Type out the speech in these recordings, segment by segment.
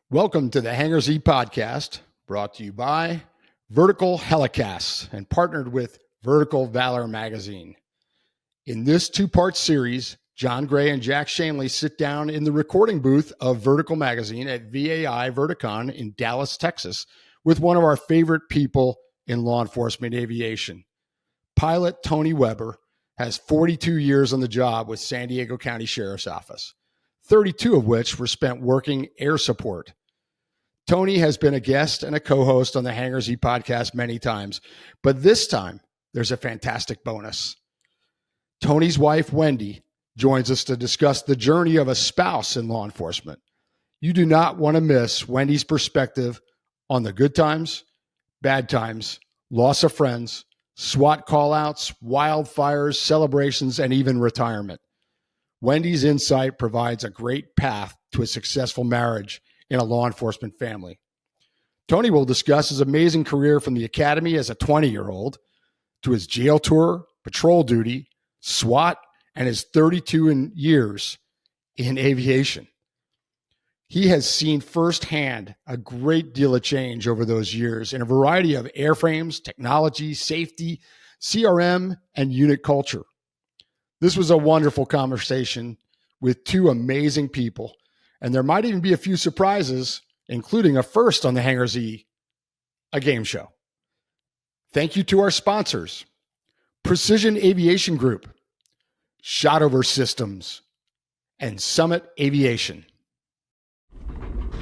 Welcome to the Hangar Z Podcast, brought to you by Vertical Helicasts and partnered with Vertical Valor Magazine. In this two-part series, John Gray and Jack Schonely sit down in the recording booth of Vertical Magazine at VAI Verticon in Dallas, Texas, with one of our favorite people in law enforcement aviation. Pilot Tony Weber has 42 years on the job with San Diego County Sheriff's Office, 32 of which were spent working air support. Tony has been a guest and a co-host on the Hangar Z Podcast many times, but this time there's a fantastic bonus. Tony's wife, Wendy, joins us to discuss the journey of a spouse in law enforcement. You do not want to miss Wendy's perspective on the good times, bad times, loss of friends, SWAT callouts, wildfires, celebrations, and even retirement. Wendy's insight provides a great path to a successful marriage in a law enforcement family. Tony will discuss his amazing career from the academy as a 20-year-old to his jail tour, patrol duty, SWAT, and his 32 years in aviation. He has seen firsthand a great deal of change over those years in a variety of airframes, technology, safety, CRM, and unit culture. This was a wonderful conversation with two amazing people, and there might even be a few surprises, including a first on the Hangar Z, a game show. Thank you to our sponsors, Precision Aviation Group, Shotover Systems, and Summit Aviation.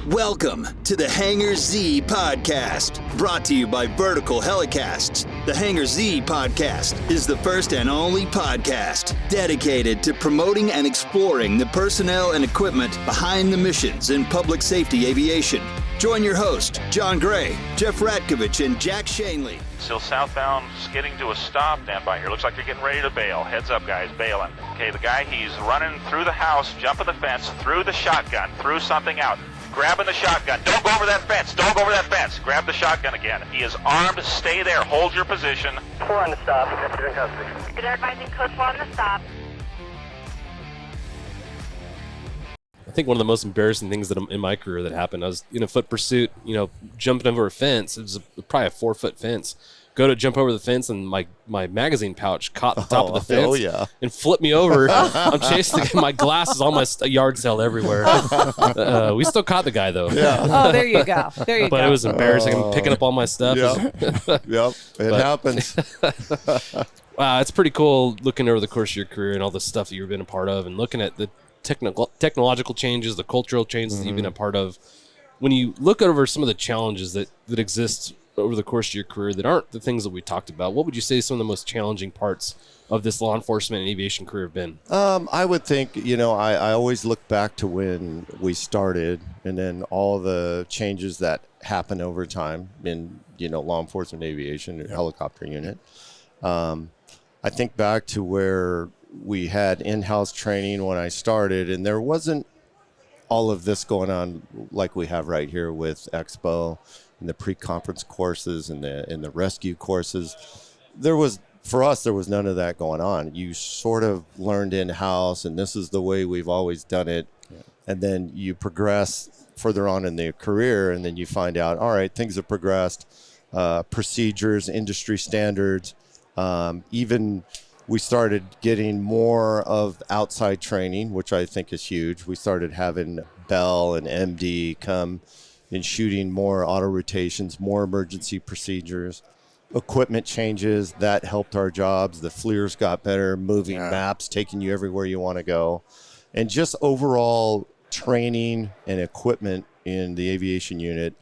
Welcome to the Hangar Z Podcast, brought to you by Vertical Helicasts. The Hangar Z Podcast is the first and only podcast dedicated to promoting and exploring the personnel and equipment behind the missions in public safety aviation. Join your host, John Gray, Jeff Ratkovich, and Jack Schonely. Still southbound, skidding to a stop. Stand by here. Looks like you're getting ready to bail. Heads up, guys, bailing. Okay, the guy, he's running through the house, jumping the fence, threw the shotgun, threw something out. Grabbing the shotgun. Don't go over that fence. Don't go over that fence. Grab the shotgun again. He is armed. Stay there. Hold your position. 4 on the stop. You're in custody. They're advising code 4 on the stop. I think one of the most embarrassing things that in my career that happened, I was in a foot pursuit, jumping over a fence. It was probably a 4-foot fence. Go to jump over the fence, and my magazine pouch caught the top of the fence and flipped me over. I'm chasing my glasses, all my yard sale everywhere. We still caught the guy, though. Yeah. Oh, there you go. But it was embarrassing. I'm picking up all my stuff. Yep. It happens. Wow, it's pretty cool looking over the course of your career and all the stuff that you've been a part of, and looking at the technological changes, the cultural changes that you've been a part of. When you look over some of the challenges that exist over the course of your career that aren't the things that we talked about, what would you say some of the most challenging parts of this law enforcement and aviation career have been? I would think, I always look back to when we started and then all the changes that happen over time in, law enforcement aviation and helicopter unit. I think back to where we had in-house training when I started, and there wasn't all of this going on like we have right here with Expo and the pre-conference courses and the rescue courses. For us, there was none of that going on. You sort of learned in-house, and this is the way we've always done it. Yeah. And then you progress further on in the career, and then you find out, all right, things have progressed, procedures, industry standards. Even we started getting more of outside training, which I think is huge. We started having Bell and MD come in shooting more auto rotations, more emergency procedures, equipment changes that helped our jobs. The FLIRs got better, moving maps, taking you everywhere you want to go. And just overall training and equipment in the aviation unit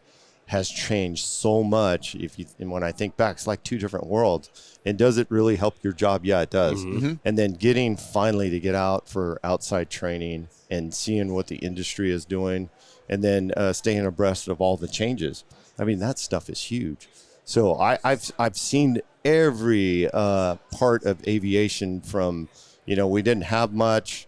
has changed so much. And when I think back, it's like two different worlds. And does it really help your job? Yeah, it does. Mm-hmm. And then getting finally to get out for outside training and seeing what the industry is doing, and then staying abreast of all the changes. I mean, that stuff is huge. So I've seen every part of aviation from, we didn't have much.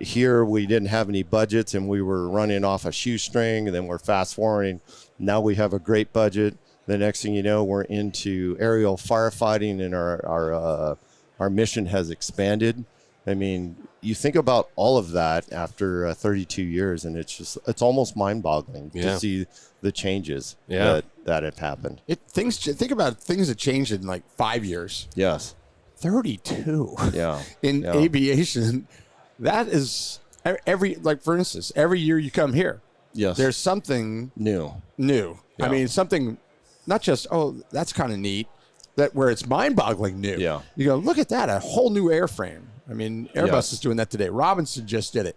Here we didn't have any budgets, and we were running off a shoestring, and then we're fast forwarding. Now we have a great budget. The next thing you know, we're into aerial firefighting, and our mission has expanded. I mean, you think about all of that after 32 years, and it's almost mind-boggling to see the changes that have happened. Think about things that changed in like 5 years. Yes. 32. Yeah. In aviation, that is for instance, every year you come here, there's something new. Yeah. I mean, something not just, that's kind of neat, where it's mind-boggling new. Yeah. You go, look at that, a whole new airframe. I mean, Airbus is doing that today. Robinson just did it.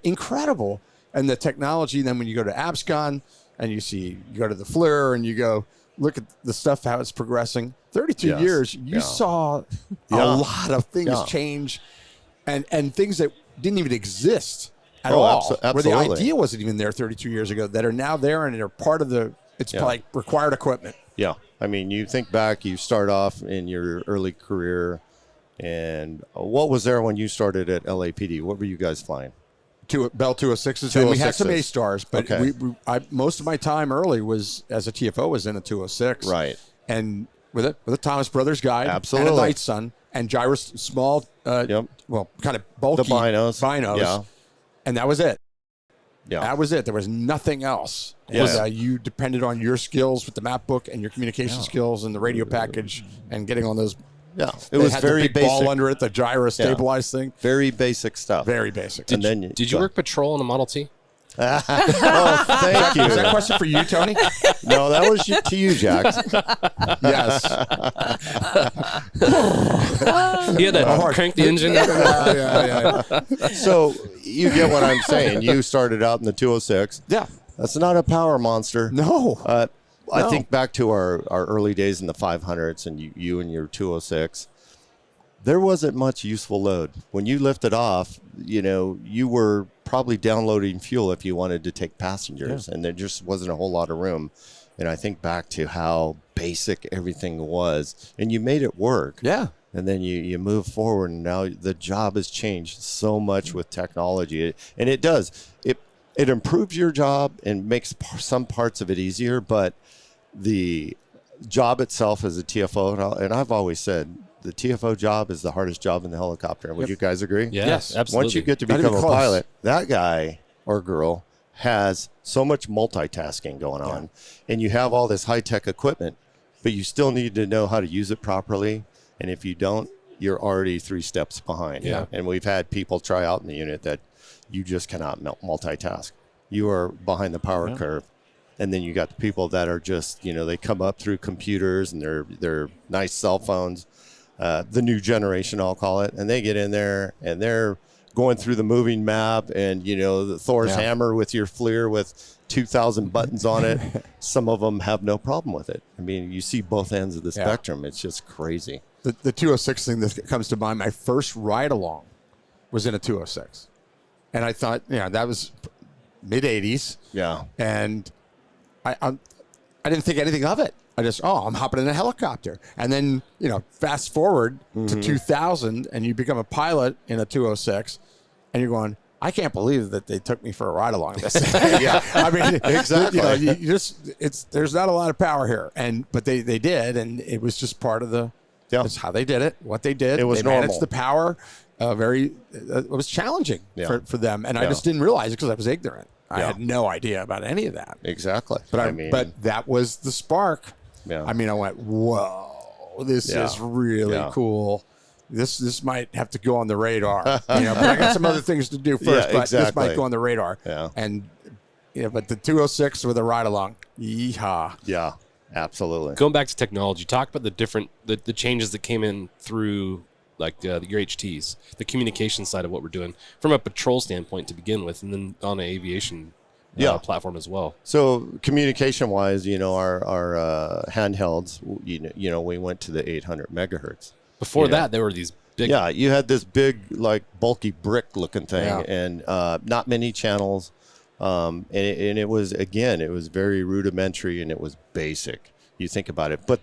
Incredible. And the technology, then when you go to Abscon and you go to the FLIR and you go, look at the stuff, how it's progressing. 32 years, you saw a lot of things change and things that didn't even exist at all. Absolutely. Where the idea wasn't even there 32 years ago, that are now there and are part of like required equipment. Yeah. I mean, you think back, you start off in your early career, and what was there when you started at LAPD? What were you guys flying? Bell 206s, and we had some A-Stars, but most of my time early was as a TFO was in a 206. Right. And with a Thomas Brothers guide, absolutely, and a Night Sun, and gyros, small, kind of bulky the binos, and that was it. Yeah, that was it. There was nothing else. You depended on your skills with the map book and your communication skills and the radio package and getting on those. Yeah, it was very the big basic. Ball under it, the gyro stabilized thing. Very basic stuff. Very basic. Did you work patrol on a Model T? Oh, thank you. Is that a question for you, Tony? No, that was to you, Jax. Yes. He had to crank the engine. So you get what I'm saying. You started out in the 206. Yeah. That's not a power monster. No. I think back to our early days in the 500s and you and your 206. There wasn't much useful load. When you lifted off, you were probably downloading fuel if you wanted to take passengers, and there just wasn't a whole lot of room. And I think back to how basic everything was, and you made it work. Yeah. And then you move forward, and now the job has changed so much with technology. And it does. It improves your job and makes some parts of it easier, but the job itself as a TFO, and I've always said, the TFO job is the hardest job in the helicopter. Would you guys agree? Yes, absolutely. Once you get to become a pilot, that guy or girl has so much multitasking going on, and you have all this high-tech equipment, but you still need to know how to use it properly. And if you don't, you're already 3 steps behind. Yeah. And we've had people try out in the unit that you just cannot multitask. You are behind the power curve. And then you got the people that are just, they come up through computers and they're nice cell phones. The new generation, I'll call it, and they get in there and they're going through the moving map and, the Thor's hammer with your FLIR with 2,000 buttons on it. Some of them have no problem with it. I mean, you see both ends of the spectrum. It's just crazy. The 206 thing that comes to mind, my first ride along was in a 206. And I thought, that was mid-'80s. Yeah. And I didn't think anything of it. I just, I'm hopping in a helicopter. And then, fast forward to 2000 and you become a pilot in a 206 and you're going, I can't believe that they took me for a ride along this. I mean, exactly. There's not a lot of power here. But they did. And it was just part of that's how they did it, what they did. It was they normal. managed the power. It was challenging for them. And I just didn't realize it because I was ignorant. I had no idea about any of that. Exactly. But that was the spark. Yeah. I mean, I went, whoa, this is really cool. This might have to go on the radar. But I got some other things to do first. But this might go on the radar. Yeah. And but the 206 with a ride along, yeehaw. Yeah, absolutely. Going back to technology, talk about the changes that came in through like your HTs, the communication side of what we're doing from a patrol standpoint to begin with, and then on an aviation platform as well. So communication-wise, our handhelds, we went to the 800 megahertz. Before that, there were these big... Yeah, you had this big, like, bulky brick-looking thing, and not many channels. And it was very rudimentary, and it was basic. You think about it. But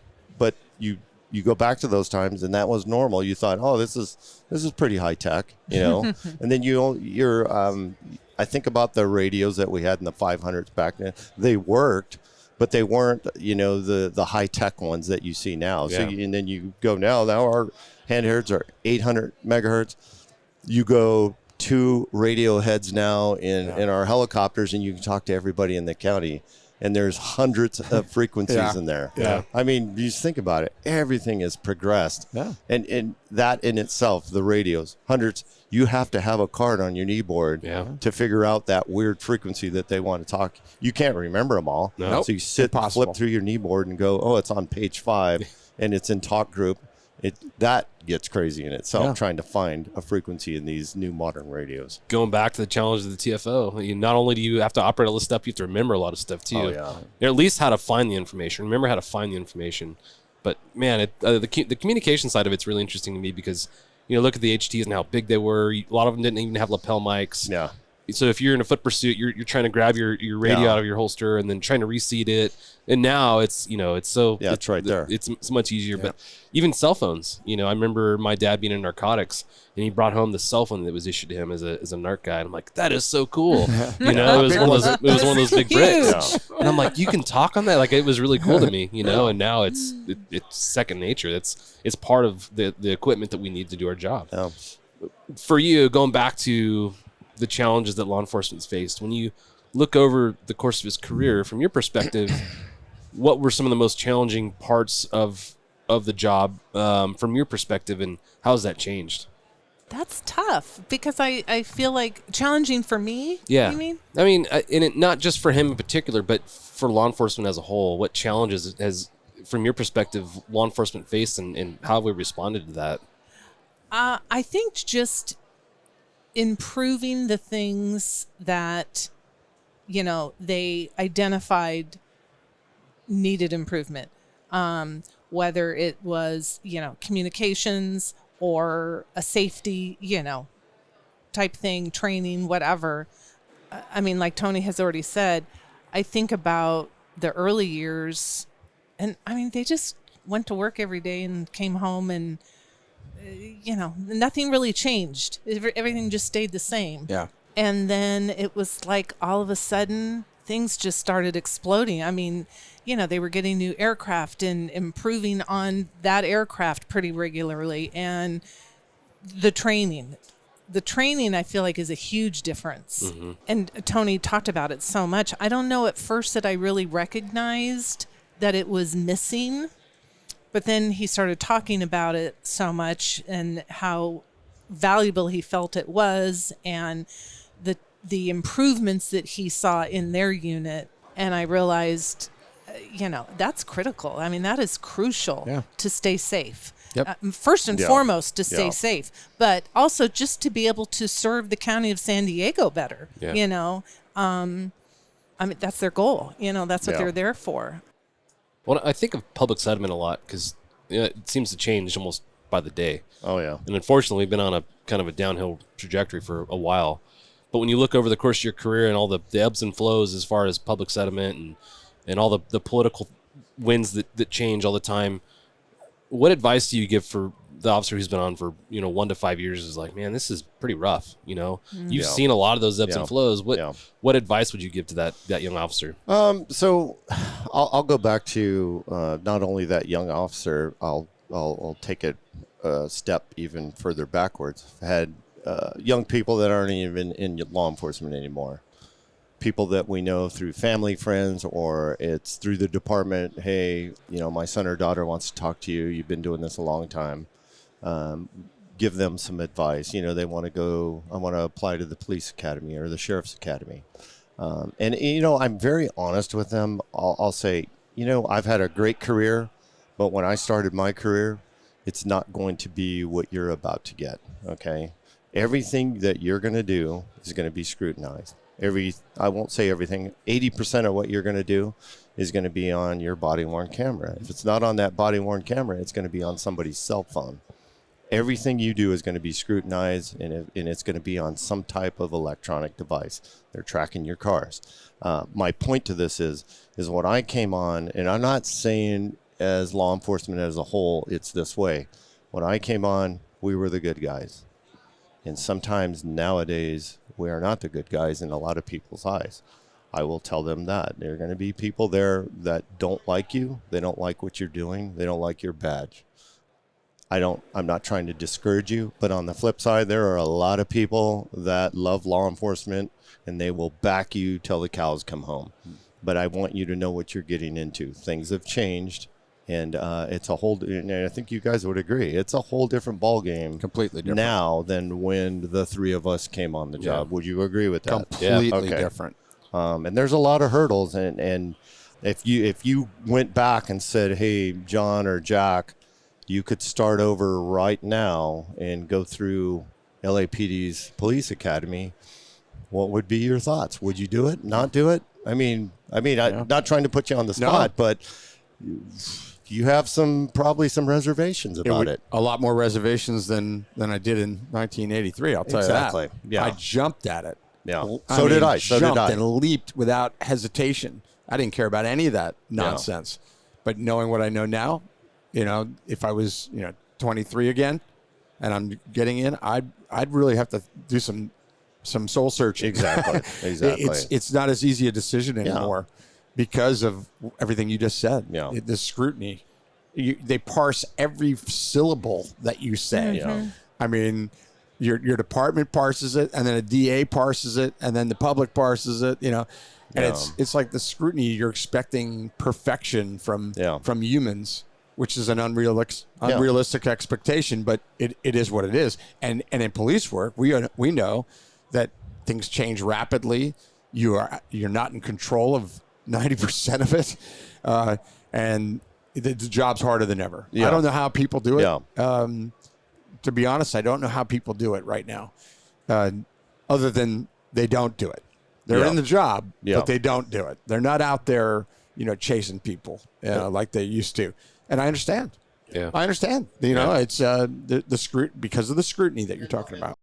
you go back to those times, and that was normal. You thought, this is pretty high-tech, And then I think about the radios that we had in the 500s back then. They worked, but they weren't, the high tech ones that you see now. Yeah. So and then you go now our handhelds are 800 megahertz. You go 2 radio heads now in our helicopters, and you can talk to everybody in the county. And there's hundreds of frequencies in there. Yeah. I mean, you just think about it. Everything has progressed. Yeah. And that in itself, the radios, hundreds, you have to have a card on your kneeboard to figure out that weird frequency that they want to talk. You can't remember them all. No. So you sit, Impossible. flip through your kneeboard and go, oh, it's on page 5, and it's in talk group. That gets crazy in itself, trying to find a frequency in these new modern radios. Going back to the challenge of the TFO, not only do you have to operate all this stuff, you have to remember a lot of stuff too. Oh, yeah. Or at least how to find the information. Remember how to find the information. But man, the communication side of it's really interesting to me because look at the HTs and how big they were. A lot of them didn't even have lapel mics. Yeah. So if you're in a foot pursuit, you're trying to grab your radio out of your holster and then trying to reseat it. And now it's it's right there. It's much easier. But even cell phones, I remember my dad being in narcotics and he brought home the cell phone that was issued to him as a narc guy. And I'm like, that is so cool. It was one of those big bricks. And I'm like, you can talk on that. Like it was really cool to me, and now it's second nature. It's part of the equipment that we need to do our job. Yeah. For you, going back to the challenges that law enforcement's faced, when you look over the course of his career, from your perspective, what were some of the most challenging parts of the job from your perspective, and how has that changed? That's tough because I feel like challenging for me. Yeah. You mean? I mean, not just for him in particular, but for law enforcement as a whole, what challenges has, from your perspective, law enforcement faced and how have we responded to that? I think just improving the things that, they identified needed improvement. Whether it was, communications or a safety, type thing, training, whatever. I mean, like Tony has already said, I think about the early years and I mean, they just went to work every day and came home and, nothing really changed. Everything just stayed the same. Yeah. And then it was like all of a sudden things just started exploding. I mean, they were getting new aircraft and improving on that aircraft pretty regularly. And the training I feel like is a huge difference. Mm-hmm. And Tony talked about it so much. I don't know at first that I really recognized that it was missing, but then he started talking about it so much and how valuable he felt it was and the improvements that he saw in their unit. And I realized, that's critical. I mean, that is crucial to stay safe. Yep. First and foremost, to stay safe, but also just to be able to serve the county of San Diego better. Yeah. I mean, that's their goal. That's what they're there for. Well, I think of public sentiment a lot because it seems to change almost by the day. Oh, yeah. And unfortunately, we've been on a kind of a downhill trajectory for a while. But when you look over the course of your career and all the ebbs and flows as far as public sentiment and all the political winds that change all the time, what advice do you give for the officer who's been on for 1 to 5 years is like, man, this is pretty rough. You've seen a lot of those ebbs and flows. What advice would you give to that young officer? So I'll go back to not only that young officer. I'll take it a step even further backwards. I've had young people that aren't even in law enforcement anymore. People that we know through family, friends, or it's through the department. Hey, my son or daughter wants to talk to you. You've been doing this a long time. Give them some advice. They want to go, I want to apply to the police academy or the sheriff's academy. And I'm very honest with them. I'll say, I've had a great career, but when I started my career, it's not going to be what you're about to get. Okay. Everything that you're going to do is going to be scrutinized. I won't say everything, 80% of what you're going to do is going to be on your body-worn camera. If it's not on that body-worn camera, it's going to be on somebody's cell phone. Everything you do is going to be scrutinized, and it's going to be on some type of electronic device. They're tracking your cars. My point to this is when I came on, and I'm not saying as law enforcement as a whole, it's this way. When I came on, we were the good guys. And sometimes nowadays, we are not the good guys in a lot of people's eyes. I will tell them that. There are going to be people there that don't like you. They don't like what you're doing. They don't like your badge. I'm not trying to discourage you, but on the flip side, there are a lot of people that love law enforcement and they will back you till the cows come home. But I want you to know what you're getting into. Things have changed, and it's a whole, and I think you guys would agree, it's a whole different ballgame Completely different. now than when the three of us came on the job. Would you agree with that? Completely different. And there's a lot of hurdles, and if you went back and said, hey, John or Jack, you could start over right now and go through LAPD's police academy, what would be your thoughts? Would you do it? Not do it? I'm not trying to put you on the spot, but you have probably some reservations about it. A lot more reservations than I did in 1983. I'll tell you that. Exactly. Yeah. I jumped at it. Yeah. So did I. Jumped and leaped without hesitation. I didn't care about any of that nonsense. But knowing what I know now, if I was 23 again, and I'm getting in, I'd really have to do some soul searching. Exactly. It's not as easy a decision anymore because of everything you just said. Yeah. The scrutiny. They parse every syllable that you say. Yeah. I mean, your department parses it, and then a DA parses it, and then the public parses it. And it's like the scrutiny. You're expecting perfection from humans, which is an unrealistic expectation, but it is what it is. And in police work, we know that things change rapidly. You're not in control of 90% of it, and the job's harder than ever. I don't know how people do it. To be honest, I don't know how people do it right now, other than they don't do it. They're in the job, but they don't do it. They're not out there, chasing people like they used to. And I understand. Yeah, I understand. It's the because of the scrutiny that you're talking about.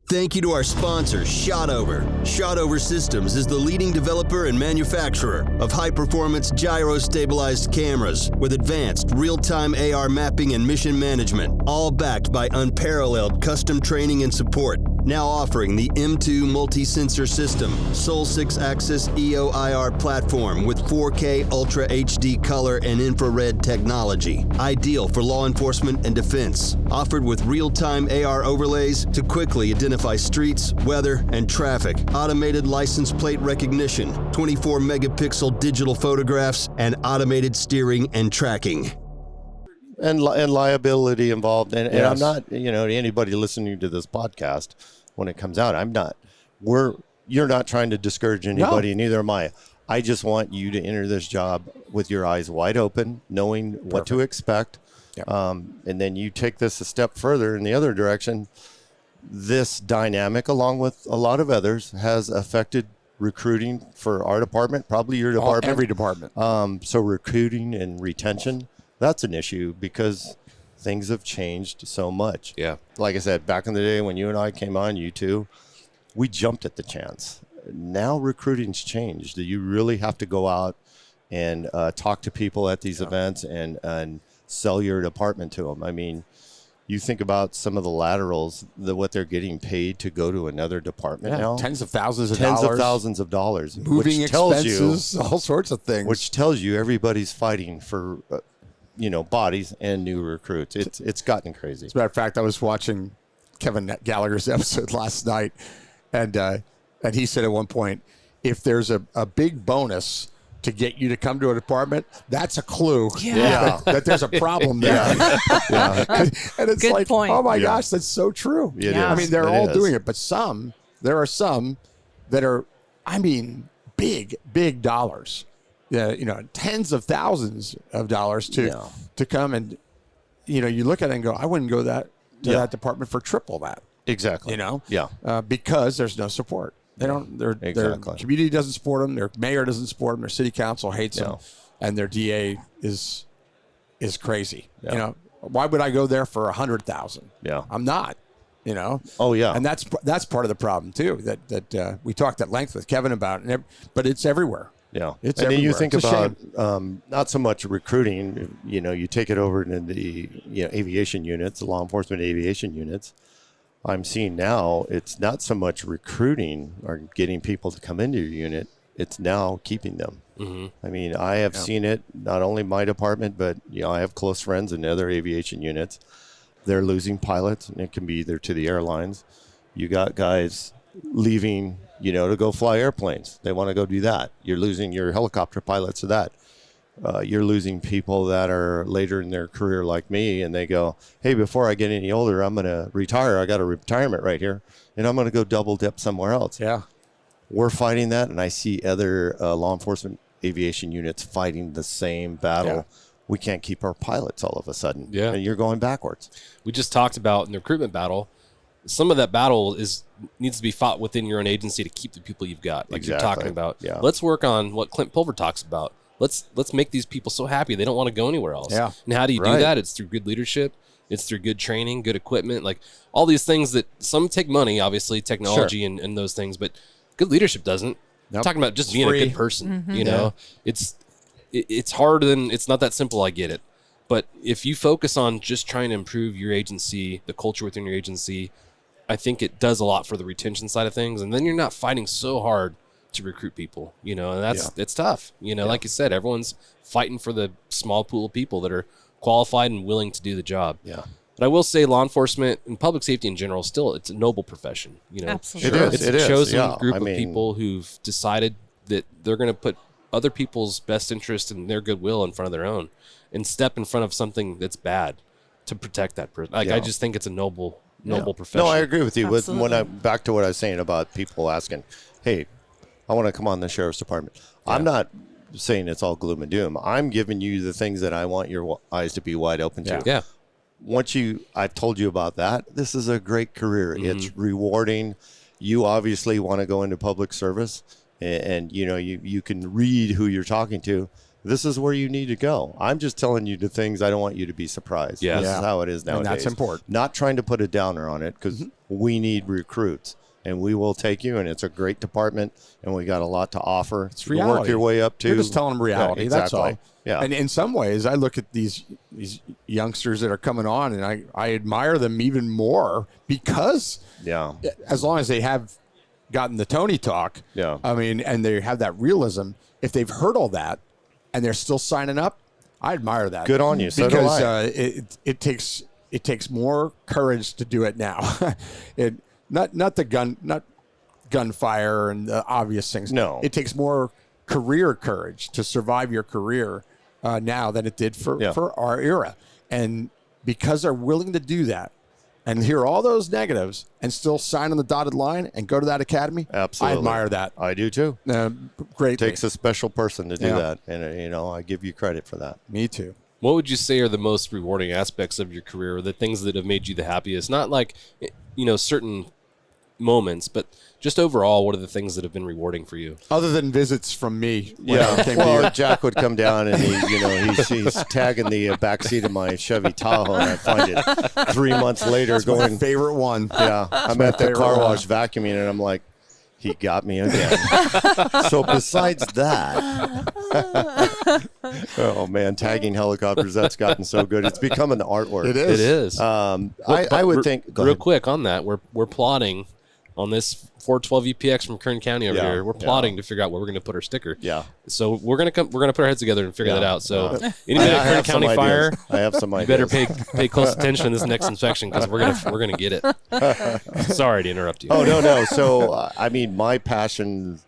Thank you to our sponsor, Shotover. Shotover Systems is the leading developer and manufacturer of high-performance gyro-stabilized cameras with advanced real-time AR mapping and mission management, all backed by unparalleled custom training and support. Now offering the M2 multi-sensor system, sole 6-axis EO/IR platform with 4K Ultra HD color and infrared technology. Ideal for law enforcement and defense. Offered with real-time AR overlays to quickly identify streets, weather, and traffic. Automated license plate recognition, 24 megapixel digital photographs, and automated steering and tracking. And liability involved. And I'm not, anybody listening to this podcast when it comes out, you're not trying to discourage anybody, and neither am I. I just want you to enter this job with your eyes wide open, knowing what to expect. Yep. And then you take this a step further in the other direction. This dynamic, along with a lot of others, has affected recruiting for our department, probably your department. Every department. So recruiting and retention, that's an issue because things have changed so much. Yeah. Like I said, back in the day when you and I came on, you two, we jumped at the chance. Now recruiting's changed. You really have to go out and talk to people at these events and sell your department to them. I mean, you think about some of the laterals, what they're getting paid to go to another department now. Tens of thousands of dollars. which Moving expenses, all sorts of things. Which tells you everybody's fighting for, bodies and new recruits. It's gotten crazy. As a matter of fact, I was watching Kevin Gallagher's episode last night, and he said at one point, if there's a big bonus to get you to come to a department, that's a clue that there's a problem there. And it's Good point. Oh my gosh, that's so true. It is. I mean, they're It all is. doing it, but there are some that are, big dollars. Tens of thousands of dollars to come and, you look at it and go, I wouldn't go to that department for triple that. Exactly. Because there's no support. They don't. Their community doesn't support them. Their mayor doesn't support them. Their city council hates them, and their DA is crazy. Yeah. Why would I go there for 100,000? Yeah, I'm not. Oh yeah, and that's part of the problem too. That we talked at length with Kevin about, but it's everywhere. Yeah, it's and everywhere. then you think It's a about not so much recruiting. You take it over into the aviation units, the law enforcement aviation units. I'm seeing now it's not so much recruiting or getting people to come into your unit. It's now keeping them. I mean, I have seen it, not only my department, but I have close friends in other aviation units. They're losing pilots, and it can be either to the airlines. You got guys leaving, to go fly airplanes. They want to go do that. You're losing your helicopter pilots to that. You're losing people that are later in their career like me, and they go, hey, before I get any older, I'm going to retire. I got a retirement right here, and I'm going to go double dip somewhere else. Yeah. We're fighting that, and I see other law enforcement aviation units fighting the same battle. Yeah. We can't keep our pilots all of a sudden. Yeah. And you're going backwards. We just talked about in the recruitment battle, some of that battle needs to be fought within your own agency to keep the people you've got, like you're talking about. Yeah. Let's work on what Clint Pulver talks about. Let's make these people so happy they don't want to go anywhere else. Yeah. And how do you do that? It's through good leadership. It's through good training, good equipment, like all these things that some take money, obviously, technology and those things, but good leadership doesn't. I'm talking about just being a good person. You know, it's hard and it's not that simple. I get it. But if you focus on just trying to improve your agency, the culture within your agency, I think it does a lot for the retention side of things. And then you're not fighting so hard to recruit people, and it's tough. Like you said, everyone's fighting for the small pool of people that are qualified and willing to do the job. Yeah. But I will say law enforcement and public safety in general, still, it's a noble profession. Absolutely. It's a chosen Yeah. group of people who've decided that they're going to put other people's best interest and their goodwill in front of their own and step in front of something that's bad to protect that person. I just think it's a noble profession. No, I agree with you. Absolutely. Back to what I was saying about people asking, hey, I want to come on the sheriff's department. I'm not saying it's all gloom and doom. I'm giving you the things that I want your eyes to be wide open to. Yeah. Once I've told you about that, this is a great career. It's rewarding. You obviously want to go into public service, and you can read who you're talking to. This is where you need to go. I'm just telling you the things. I don't want you to be surprised. Yeah. This is how it is nowadays. And that's important. Not trying to put a downer on it, because we need recruits, and we will take you, and it's a great department, and we got a lot to offer. It's reality. Work your way up to. You're just telling them reality. Yeah, That's exactly. all. Yeah. And in some ways, I look at these youngsters that are coming on, and I admire them even more because as long as they have gotten the Tony talk, I mean, and they have that realism, if they've heard all that and they're still signing up, I admire that. Good on you. So do because I. It takes more courage to do it now. Not gunfire and the obvious things. No. It takes more career courage to survive your career now than it did for our era. And because they're willing to do that and hear all those negatives and still sign on the dotted line and go to that academy, Absolutely. I admire that. I do too. Great. It takes a special person to do that. And, I give you credit for that. Me too. What would you say are the most rewarding aspects of your career, or the things that have made you the happiest? Not like, certain moments, but just overall, what are the things that have been rewarding for you? Other than visits from me. When I came to you. Jack would come down and he's tagging the backseat of my Chevy Tahoe, and I find it 3 months later That's my favorite one. Yeah, I'm at the car wash vacuuming, and I'm like, he got me again. So besides that, oh man, tagging helicopters, that's gotten so good. It's become an artwork. It is. It is. I would think. Real quick on that, we're plotting on this 412 EPX from Kern County over here. We're plotting to figure out where we're going to put our sticker. Yeah. So we're gonna put our heads together and figure that out. So anybody at Kern County Fire, I have some ideas. You better pay close attention in this next inspection, because we're gonna get it. Sorry to interrupt you. Oh no. So my passion.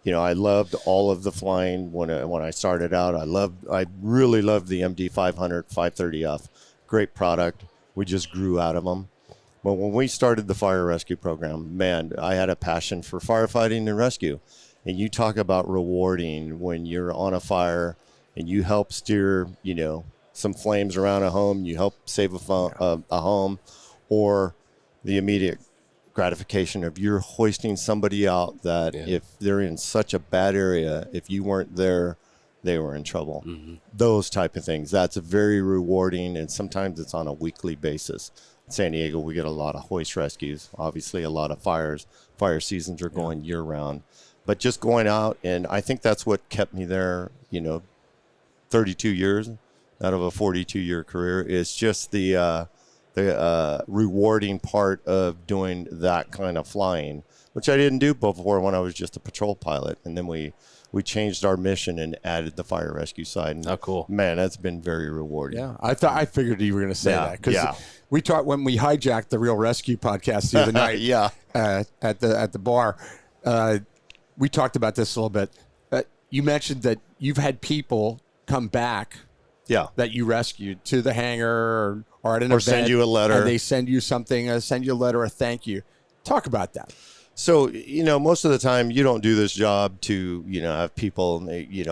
I loved all of the flying when I started out. I really loved the MD 500 530F. Great product. We just grew out of them. But when we started the fire rescue program, man, I had a passion for firefighting and rescue. And you talk about rewarding when you're on a fire and you help steer, some flames around a home, you help save a home, or the immediate gratification of you're hoisting somebody out that if they're in such a bad area, if you weren't there, they were in trouble. Those type of things. That's very rewarding, and sometimes it's on a weekly basis. In San Diego, we get a lot of hoist rescues, obviously a lot of fires. Fire seasons are going year round. But just going out, and I think that's what kept me there, 32 years out of a 42-year career, is just the the rewarding part of doing that kind of flying, which I didn't do before when I was just a patrol pilot. And then we changed our mission and added the fire rescue side. And oh, cool. Man, that's been very rewarding. Yeah, I figured you were going to say that because we talked when we hijacked the Real Rescue podcast the other night. At the bar, we talked about this a little bit. You mentioned that you've had people come back. Yeah, that you rescued to the hangar or at an event, send you a letter, and they send you something, send you a letter, a thank you. Talk about that. So, most of the time you don't do this job to, have people,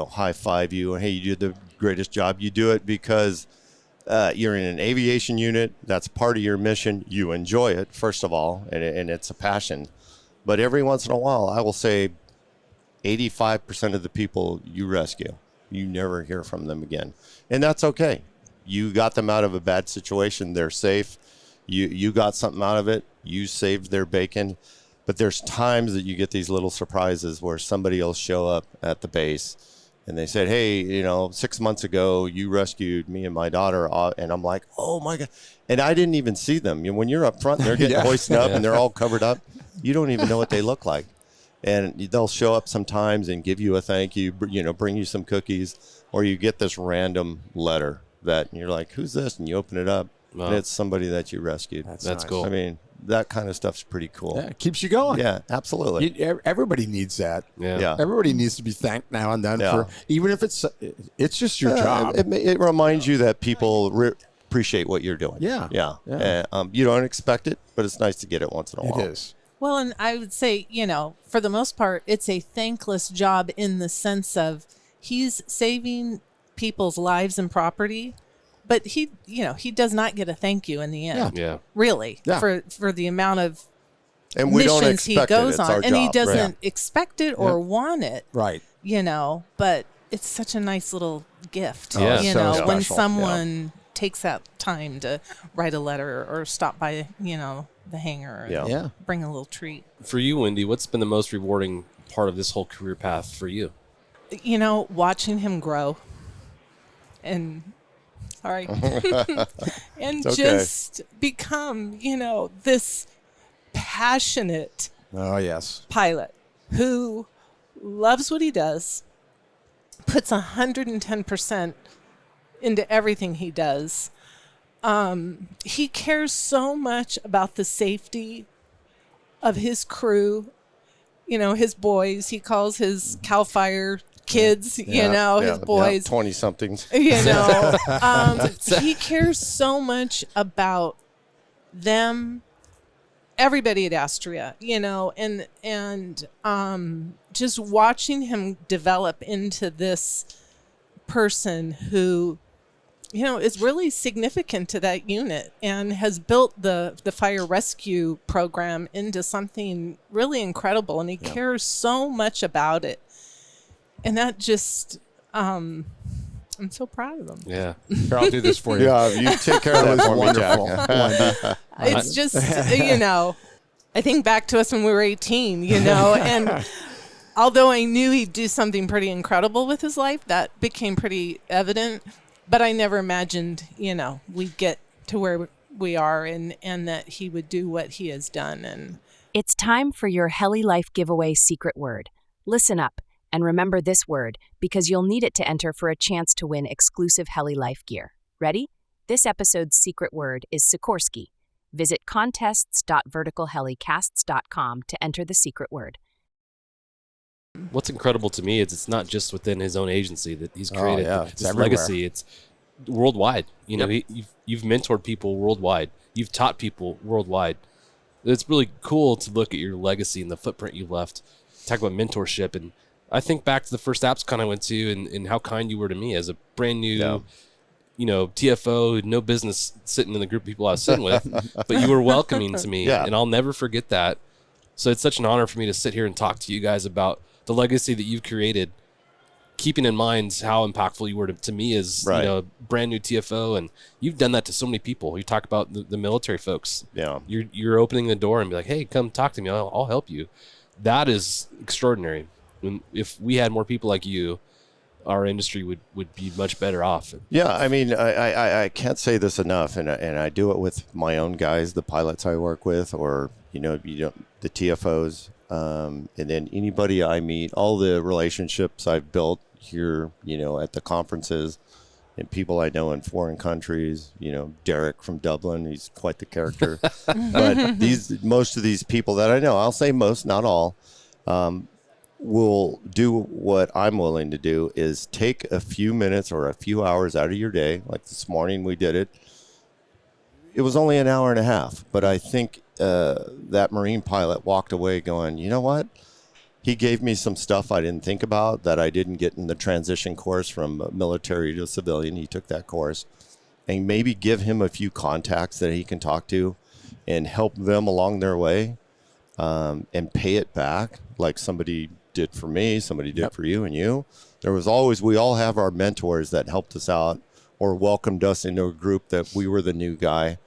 high five you and, hey, you did the greatest job. You do it because you're in an aviation unit. That's part of your mission. You enjoy it, first of all, and it's a passion. But every once in a while, I will say 85% of the people you rescue, you never hear from them again. And that's okay. You got them out of a bad situation. They're safe. You got something out of it. You saved their bacon. But there's times that you get these little surprises where somebody will show up at the base and they said, hey, 6 months ago, you rescued me and my daughter. And I'm like, oh, my God. And I didn't even see them. When you're up front and they're getting hoisted up and they're all covered up, you don't even know what they look like. And they'll show up sometimes and give you a thank you, bring you some cookies, or you get this random letter that you're like, who's this? And you open it up, and it's somebody that you rescued. That's nice. Cool. I mean, that kind of stuff's pretty cool. Yeah, it keeps you going. Yeah, absolutely. Everybody needs that. Yeah. Everybody needs to be thanked now and then for, even if it's just your job. It reminds you that people appreciate what you're doing. Yeah. You don't expect it, but it's nice to get it once in a while. It is. Well, and I would say, for the most part, it's a thankless job in the sense of he's saving people's lives and property, but he does not get a thank you in the end. Yeah. Really, Yeah. for the amount of And we don't missions he expect goes it. It's on, our and job. he doesn't Right. expect it or want it. Right. But it's such a nice little gift. Yeah. So When special. someone takes that time to write a letter or stop by, the hangar and bring a little treat. For you, Wendy, what's been the most rewarding part of this whole career path for you? Watching him grow and and just become, this passionate pilot who loves what he does, puts 110% into everything he does. He cares so much about the safety of his crew, his boys. He calls his CAL FIRE kids, his boys. 20-somethings. He cares so much about them, everybody at Astria, and just watching him develop into this person who, is really significant to that unit and has built the fire rescue program into something really incredible. And he cares so much about it. And that just, I'm so proud of him. Yeah. Here, I'll do this for you. Yeah, you take care of that for me, Jack. It's just, I think back to us when we were 18, and although I knew he'd do something pretty incredible with his life, that became pretty evident. But I never imagined, we'd get to where we are and that he would do what he has done. And it's time for your Heli Life giveaway secret word. Listen up and remember this word because you'll need it to enter for a chance to win exclusive Heli Life gear. Ready? This episode's secret word is Sikorsky. Visit contests.verticalhelicasts.com to enter the secret word. What's incredible to me is it's not just within his own agency that he's created this legacy. It's worldwide. You've mentored people worldwide. You've taught people worldwide. It's really cool to look at your legacy and the footprint you've left. Talk about mentorship. And I think back to the first AppsCon I went to and how kind you were to me as a brand new, TFO, no business sitting in the group of people I was sitting with, but you were welcoming to me. Yeah. And I'll never forget that. So it's such an honor for me to sit here and talk to you guys about the legacy that you've created, keeping in mind how impactful you were to me as a brand new TFO, and you've done that to so many people. You talk about the military folks. Yeah, you're opening the door and be like, hey, come talk to me. I'll help you. That is extraordinary. If we had more people like you, our industry would be much better off. Yeah, I mean, I can't say this enough, and I do it with my own guys, the pilots I work with, or the TFOs, and then anybody I meet, all the relationships I've built here, at the conferences, and people I know in foreign countries. Derek from Dublin, he's quite the character. But most of these people that I know, I'll say most, not all, will do what I'm willing to do, is take a few minutes or a few hours out of your day. Like this morning we did it. It was only an hour and a half, but I think that Marine pilot walked away going, you know what? He gave me some stuff I didn't think about that I didn't get in the transition course from military to civilian. He took that course, and maybe give him a few contacts that he can talk to and help them along their way, and pay it back like somebody did for me, somebody did for you and you. We all have our mentors that helped us out or welcomed us into a group that we were the new guy.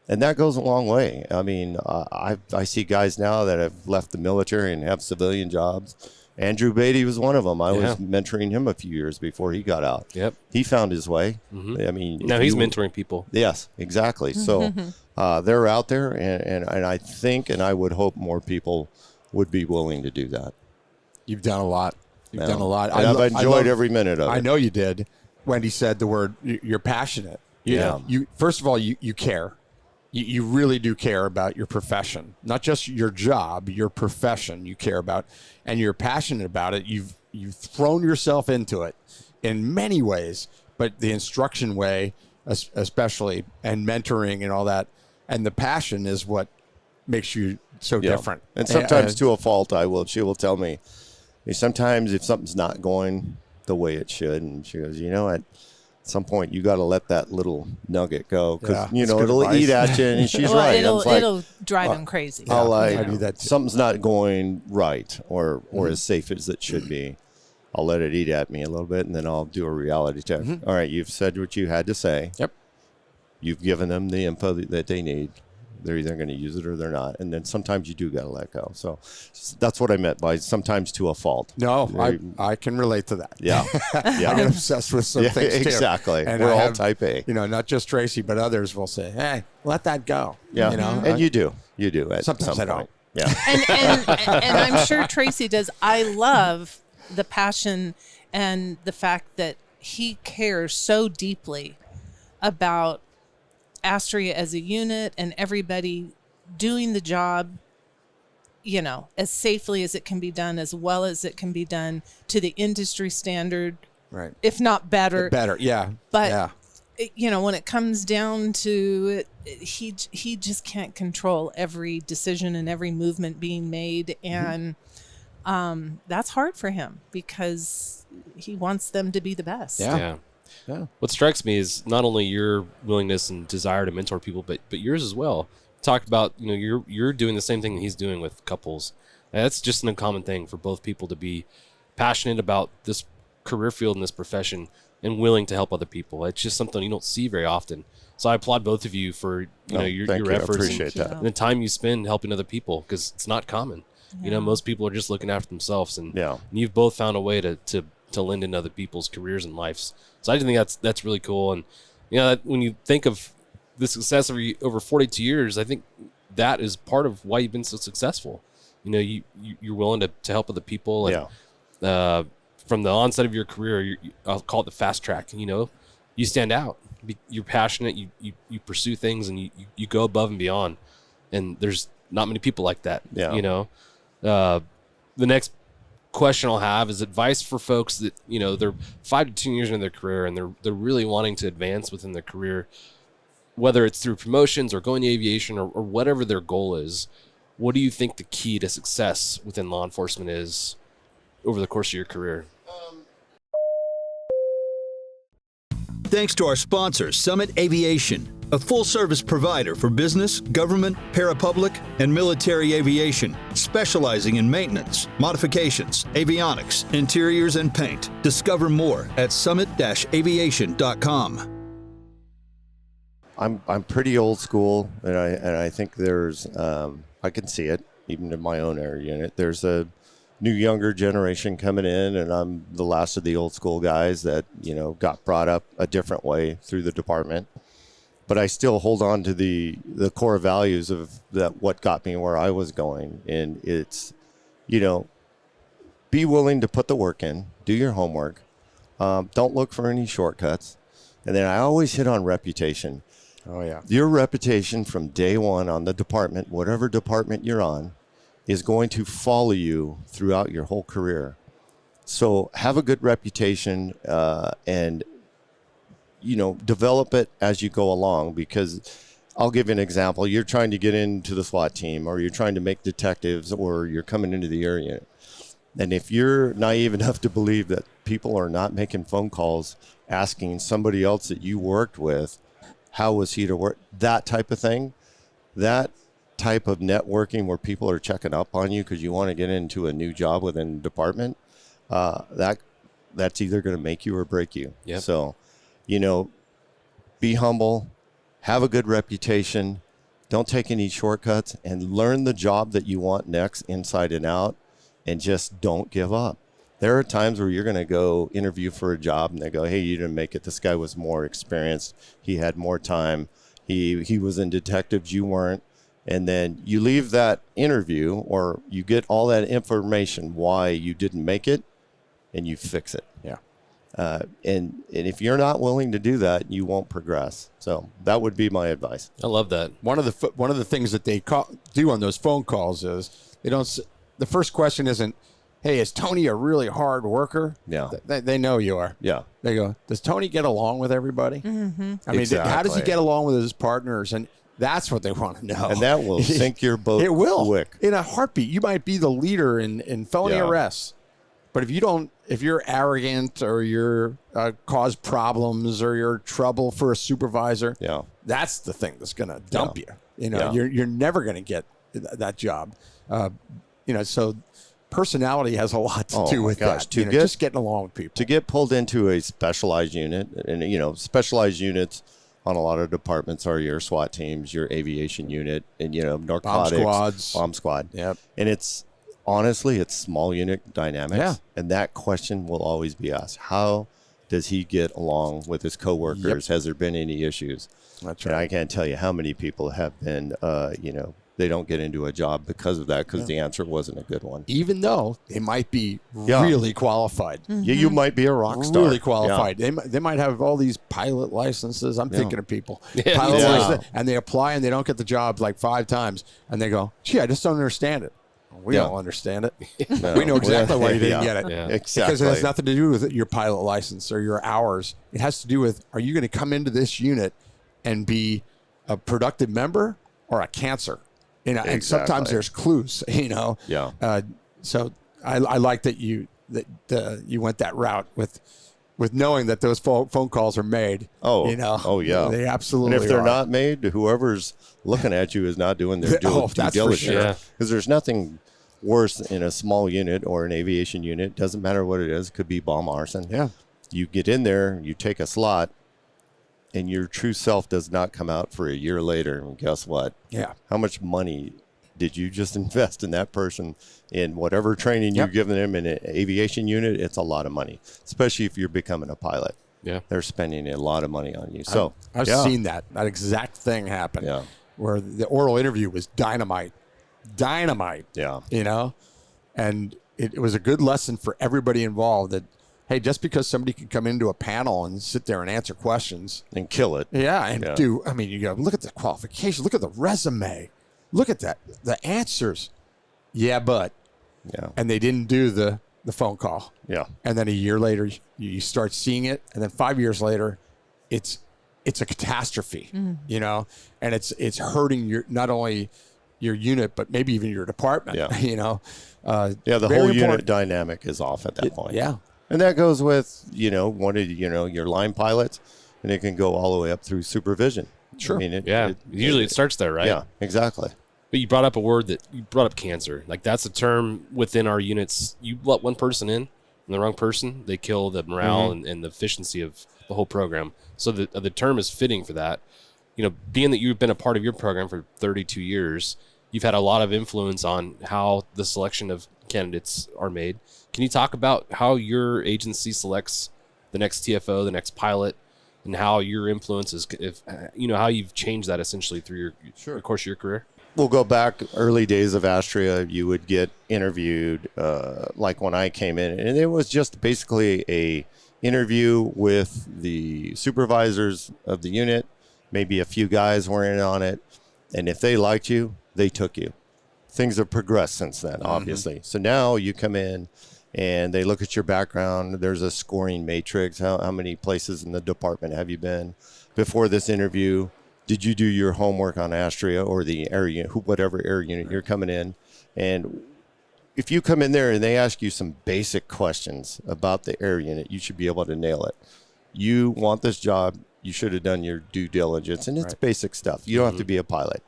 And that goes a long way. I mean, I see guys now that have left the military and have civilian jobs. Andrew Beatty was one of them. I was mentoring him a few years before he got out. Yep. He found his way. I mean, now he's mentoring people. Yes, exactly. So they're out there, and I think, and I would hope more people would be willing to do that. You've done a lot. You've done a lot. And I've enjoyed every minute of it. I know you did. Wendy said the word, you're passionate. You first of all, you care. You really do care about your profession, not just your job, your profession you care about, and you're passionate about it. You've thrown yourself into it in many ways, but the instruction way, especially, and mentoring and all that, and the passion is what makes you so different. And sometimes to a fault, she will tell me, sometimes if something's not going the way it should, and she goes, at some point you got to let that little nugget go, because it'll advice. Eat at you, and she's right. It'll drive him crazy. I do that too. Something's not going right or as safe as it should be. I'll let it eat at me a little bit, and then I'll do a reality check. All right, you've said what you had to say. Yep. You've given them the info that they need. They're either going to use it or they're not. And then sometimes you do got to let go. So that's what I meant by sometimes to a fault. No, I can relate to that. Yeah. I get obsessed with some things too. Exactly. And we're all type A. Not just Tracy, but others will say, hey, let that go. Yeah. And you do. You do at sometimes some I point. don't. Yeah. And I'm sure Tracy does. I love the passion and the fact that he cares so deeply about Astria as a unit and everybody doing the job, as safely as it can be done, as well as it can be done to the industry standard, right? If not better. Better, yeah. But when it comes down to it, he just can't control every decision and every movement being made, and that's hard for him because he wants them to be the best. Yeah. What strikes me is not only your willingness and desire to mentor people, but yours as well. Talked about, you're doing the same thing that he's doing with couples. And that's just an uncommon thing for both people to be passionate about this career field and this profession and willing to help other people. It's just something you don't see very often. So I applaud both of you for your efforts. I appreciate that. And the time you spend helping other people, because it's not common. Most people are just looking after themselves, and you've both found a way to lend in other people's careers and lives. So I think that's really cool. And when you think of the success over 42 years, I think that is part of why you've been so successful. You're willing to help other people. And, from the onset of your career, I'll call it the fast track. You stand out. You're passionate. You pursue things, and you go above and beyond. And there's not many people like that. The next question I'll have is advice for folks that they're 5 to 10 years into their career and they're really wanting to advance within their career, whether it's through promotions or going to aviation or whatever their goal is. What do you think the key to success within law enforcement is over the course of your career? Thanks to our sponsor, Summit Aviation, a full-service provider for business, government, parapublic, and military aviation, specializing in maintenance, modifications, avionics, interiors, and paint. Discover more at summit-aviation.com. I'm pretty old school, and I think there's I can see it even in my own air unit. There's a new younger generation coming in, and I'm the last of the old school guys that, got brought up a different way through the department. But I still hold on to the core values of what got me where I was going. And it's, be willing to put the work in, do your homework. Don't look for any shortcuts. And then I always hit on reputation. Oh, yeah. Your reputation from day one on the department, whatever department you're on, is going to follow you throughout your whole career. So have a good reputation and, develop it as you go along. Because I'll give you an example. You're trying to get into the SWAT team, or you're trying to make detectives, or you're coming into the air unit. And if you're naive enough to believe that people are not making phone calls asking somebody else that you worked with, how was he to work, that type of thing, that type of networking where people are checking up on you because you want to get into a new job within the department, that's either going to make you or break you. Yep. So, be humble, have a good reputation, don't take any shortcuts, and learn the job that you want next inside and out, and just don't give up. There are times where you're going to go interview for a job and they go, hey, you didn't make it. This guy was more experienced. He had more time. He was in detectives. You weren't. And then you leave that interview, or you get all that information why you didn't make it, and you fix it. Yeah. And if you're not willing to do that, you won't progress. So that would be my advice. I love that. One of the things that they do on those phone calls is the first question isn't, hey, is Tony a really hard worker? Yeah. They know you are. Yeah. They go, does Tony get along with everybody? Mm-hmm. I mean, Exactly. how does he get along with his partners? And that's what they want to know. And that will sink your boat It will. quick. In a heartbeat. You might be the leader in felony arrests. But if you're arrogant, or you're cause problems, or you're trouble for a supervisor, that's the thing that's going to dump you. You're never going to get that job. So personality has a lot to do with that. Just getting along with people. To get pulled into a specialized unit, and specialized units on a lot of departments are your SWAT teams, your aviation unit, and narcotics, bomb squad. Yep. And it's honestly small unit dynamics. Yeah. And that question will always be asked: how does he get along with his coworkers? Yep. Has there been any issues? That's right. And I can't tell you how many people have been, they don't get into a job because of that, because the answer wasn't a good one. Even though they might be really qualified. Mm-hmm. Yeah, you might be a rock star. Really qualified. Yeah. They might have all these pilot licenses. I'm thinking of people. Yeah. Pilot license, and they apply and they don't get the job like 5 times. And they go, gee, I just don't understand it. We don't understand it. No. We know exactly why you didn't get it. Yeah. Exactly. Because it has nothing to do with your pilot license or your hours. It has to do with, are you going to come into this unit and be a productive member or a cancer? And sometimes there's clues, Yeah. So I like that you went that route with knowing that those phone calls are made. Oh, oh yeah. They absolutely And if they're are. not made, whoever's looking at you is not doing their due that's for diligence. sure. Because there's nothing worse in a small unit or an aviation unit. Doesn't matter what it is. It could be bomb arson. Yeah. You get in there, you take a slot, and your true self does not come out for a year later. And guess what? Yeah. How much money did you just invest in that person in whatever training you've given them in an aviation unit? It's a lot of money, especially if you're becoming a pilot. Yeah. They're spending a lot of money on you. So I've seen that exact thing happen. Yeah. Where the oral interview was dynamite. Yeah. And it was a good lesson for everybody involved that, hey, just because somebody can come into a panel and sit there and answer questions and kill it. Yeah. And you go, look at the qualifications, look at the resume, look at that, the answers. Yeah, but. Yeah. And they didn't do the phone call. Yeah. And then a year later, you start seeing it. And then 5 years later, it's a catastrophe, and it's hurting not only your unit, but maybe even your department, Yeah. The whole unit dynamic is off at that point. Yeah. And that goes with, one of, your line pilots, and it can go all the way up through supervision. Sure. I mean, Usually it starts there, right? Yeah, exactly. But you brought up cancer. Like, that's a term within our units. You let one person in, and the wrong person, they kill the morale and the efficiency of the whole program. So the term is fitting for that. Being that you've been a part of your program for 32 years, you've had a lot of influence on how the selection of candidates are made. Can you talk about how your agency selects the next TFO, the next pilot, and how your influence is, if how you've changed that essentially through the course of your career? We'll go back early days of Astria. You would get interviewed like when I came in, and it was just basically a interview with the supervisors of the unit. Maybe a few guys were in on it, and if they liked you, they took you. Things have progressed since then, obviously. So now you come in and they look at your background. There's a scoring matrix. How many places in the department have you been before this interview? Did you do your homework on Astria or the air unit, whatever air unit you're coming in? And if you come in there and they ask you some basic questions about the air unit, you should be able to nail it. You want this job, you should have done your due diligence, and it's basic stuff. You don't have to be a pilot.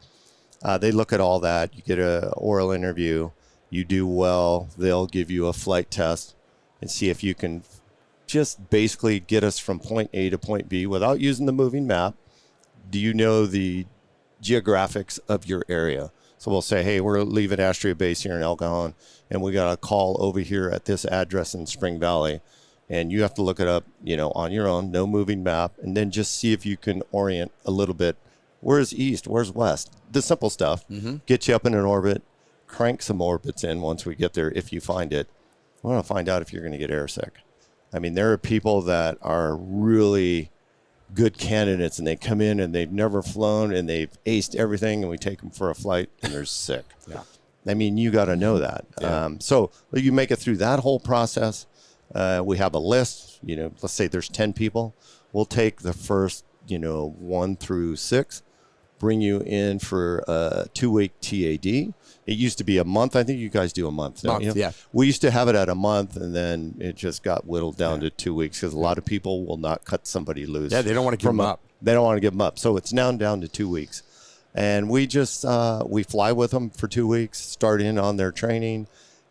They look at all that. You get an oral interview. You do well, they'll give you a flight test and see if you can just basically get us from point A to point B without using the moving map. Do you know the geographics of your area? So we'll say, hey, we're leaving Astria Base here in El Cajon, and we got a call over here at this address in Spring Valley. And you have to look it up, on your own, no moving map, and then just see if you can orient a little bit. Where's east? Where's west? The simple stuff. Get you up in an orbit, crank some orbits in once we get there, if you find it. I want to find out if you're going to get airsick. I mean, there are people that are really good candidates, and they come in and they've never flown and they've aced everything, and we take them for a flight and they're sick. I mean, you got to know that. So you make it through that whole process. We have a list, let's say there's 10 people. We'll take the first, 1 through 6, bring you in for a 2-week TAD. It used to be a month. I think you guys do a month. Yeah. We used to have it at a month, and then it just got whittled down to 2 weeks because a lot of people will not cut somebody loose. Yeah, they don't want to give them up. They don't want to give them up. So it's now down to 2 weeks. And we just, we fly with them for 2 weeks, start in on their training,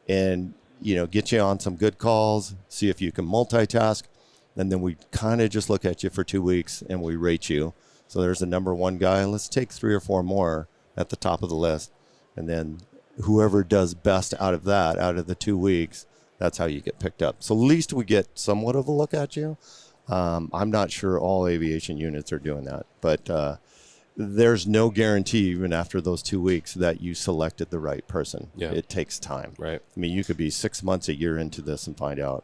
and, get you on some good calls, see if you can multitask. And then we kind of just look at you for 2 weeks and we rate you. So there's the number one guy. Let's take 3 or 4 more at the top of the list. And then whoever does best out of the 2 weeks, that's how you get picked up. So at least we get somewhat of a look at you. I'm not sure all aviation units are doing that, but there's no guarantee even after those 2 weeks that you selected the right person. It takes time. Right. I mean, you could be 6 months, a year into this and find out,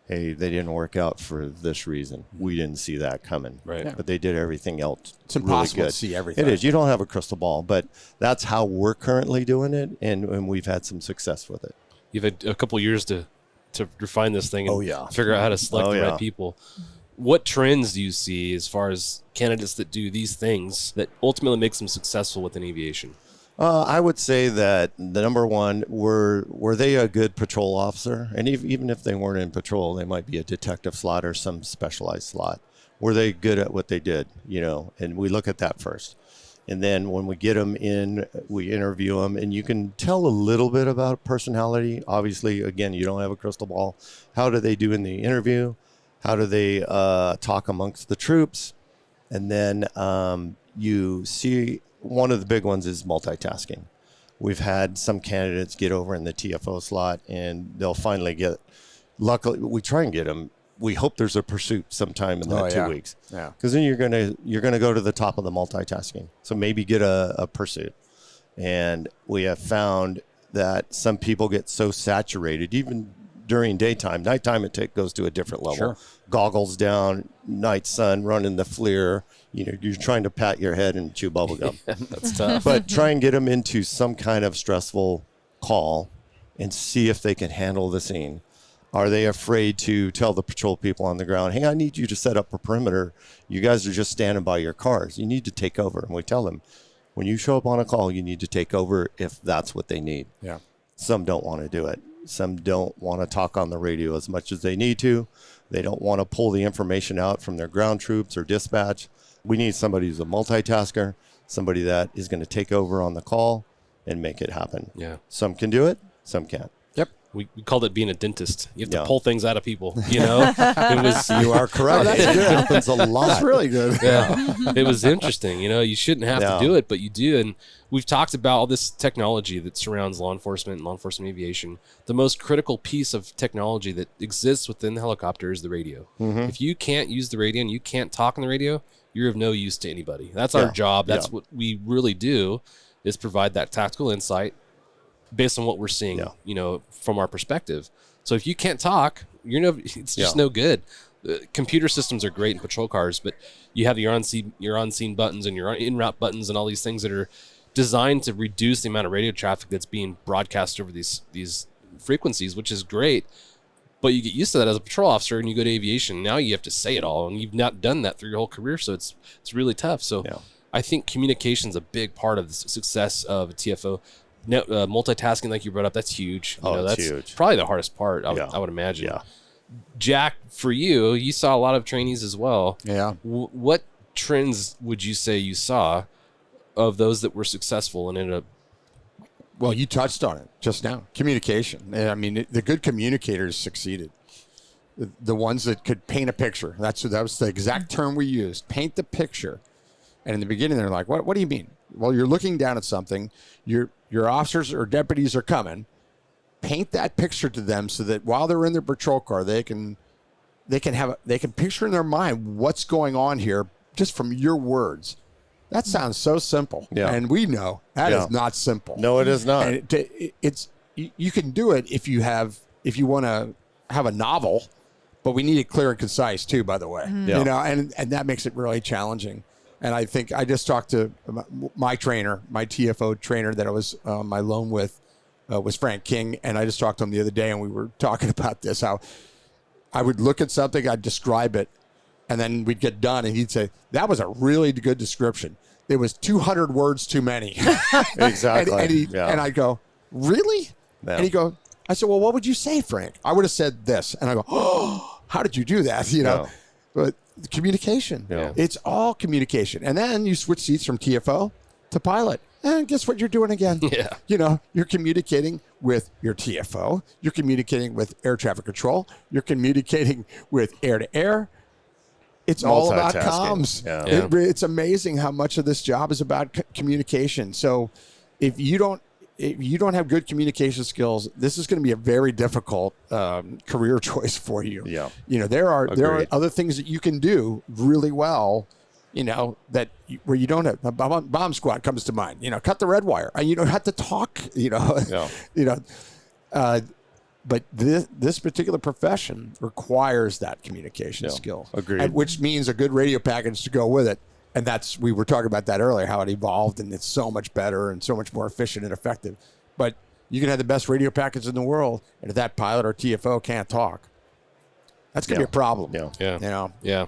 hey, they didn't work out for this reason. We didn't see that coming. Right. But they did everything else. It's impossible really good. to see everything. It is. You don't have a crystal ball, but that's how we're currently doing it, and we've had some success with it. You've had a couple years to refine this thing and figure out how to select the right people. What trends do you see as far as candidates that do these things that ultimately makes them successful within aviation? I would say that the number one, were they a good patrol officer? And even if they weren't in patrol, they might be a detective slot or some specialized slot. Were they good at what they did? And we look at that first. And then when we get them in, we interview them, and you can tell a little bit about personality. Obviously, again, you don't have a crystal ball. How do they do in the interview? How do they talk amongst the troops? And then you see one of the big ones is multitasking. We've had some candidates get over in the TFO slot, and they'll finally get, luckily, we try and get them. We hope there's a pursuit sometime in that 2 weeks. Yeah. Because then you're gonna go to the top of the multitasking. So maybe get a pursuit. And we have found that some people get so saturated, even during daytime. Nighttime it goes to a different level. Sure. Goggles down, night sun, running the FLIR. You're trying to pat your head and chew bubble gum. That's tough. But try and get them into some kind of stressful call and see if they can handle the scene. Are they afraid to tell the patrol people on the ground, hey, I need you to set up a perimeter. You guys are just standing by your cars. You need to take over. And we tell them, when you show up on a call, you need to take over if that's what they need. Yeah. Some don't want to do it. Some don't want to talk on the radio as much as they need to. They don't want to pull the information out from their ground troops or dispatch. We need somebody who's a multitasker, somebody that is going to take over on the call and make it happen. Yeah. Some can do it, some can't. Yep. we called it being a dentist. You have to Yeah. pull things out of people, you know? It was, You are correct. that's It good. happens a lot. That's really good. yeah, it was interesting. You know, you shouldn't have Yeah. to do it, but you do. And we've talked about all this technology that surrounds law enforcement and law enforcement aviation. The most critical piece of technology that exists within the helicopter is the radio. If you can't use the radio and you can't talk on the radio, you're of no use to anybody. That's our Yeah. job. That's Yeah. what we really do, is provide that tactical insight based on what we're seeing, Yeah. you know, from our perspective. So if you can't talk, it's just Yeah. no good. Computer systems are great in patrol cars, but you have your on-scene buttons and your in-route buttons and all these things that are designed to reduce the amount of radio traffic that's being broadcast over these frequencies, which is great. But you get used to that as a patrol officer, and you go to aviation. Now you have to say it all, and you've not done that through your whole career, so it's really tough. So Yeah. I think communication is a big part of the success of a TFO. Multitasking, like you brought up, that's huge. You Oh, know, it's that's huge. probably the hardest part, Yeah. I would imagine. Yeah. Jack, for you saw a lot of trainees as well. Yeah. What trends would you say you saw of those that were successful and ended up? Well, you touched on it just now. Communication. I mean, the good communicators succeeded. The ones that could paint a picture. That was the exact term we used. Paint the picture. And in the beginning, they're like, "What do you mean?" Well, you're looking down at something. Your officers or deputies are coming. Paint that picture to them so that while they're in their patrol car, they can picture in their mind what's going on here just from your words. That sounds so simple. Yeah. And we know that Yeah. is not simple. No, it is not. And you can do it if you want to have a novel, but we need it clear and concise too, by the way. Yeah. You know, and that makes it really challenging. And I think I just talked to my trainer, my TFO trainer that I was on my loan with, was Frank King. And I just talked to him the other day, and we were talking about this, how I would look at something, I'd describe it, and then we'd get done, and he'd say, "That was a really good description. It was 200 words too many." Exactly. And I'd go, "Really?" Yeah. And he'd go, I said, "Well, what would you say, Frank?" I would have said this. And I go, "Oh, how did you do that?" You know, Yeah. but communication, Yeah. it's all communication. And then you switch seats from TFO to pilot. And guess what you're doing again? Yeah. You know, you're communicating with your TFO. You're communicating with air traffic control. You're communicating with air to air. It's all about Multitasking. comms. Yeah. It's amazing how much of this job is about communication. So if you don't have good communication skills, this is going to be a very difficult career choice for you. Yeah. You know, there are Agreed. other things that you can do really well, you know, where you don't have a bomb squad comes to mind. You know, cut the red wire. And you don't have to talk, you know. Yeah. You know, but this particular profession requires that communication skill. Agreed. Which means a good radio package to go with it. And we were talking about that earlier, how it evolved, and it's so much better and so much more efficient and effective. But you can have the best radio package in the world, and if that pilot or TFO can't talk, that's going to be a problem. Yeah. Yeah. You know? Yeah.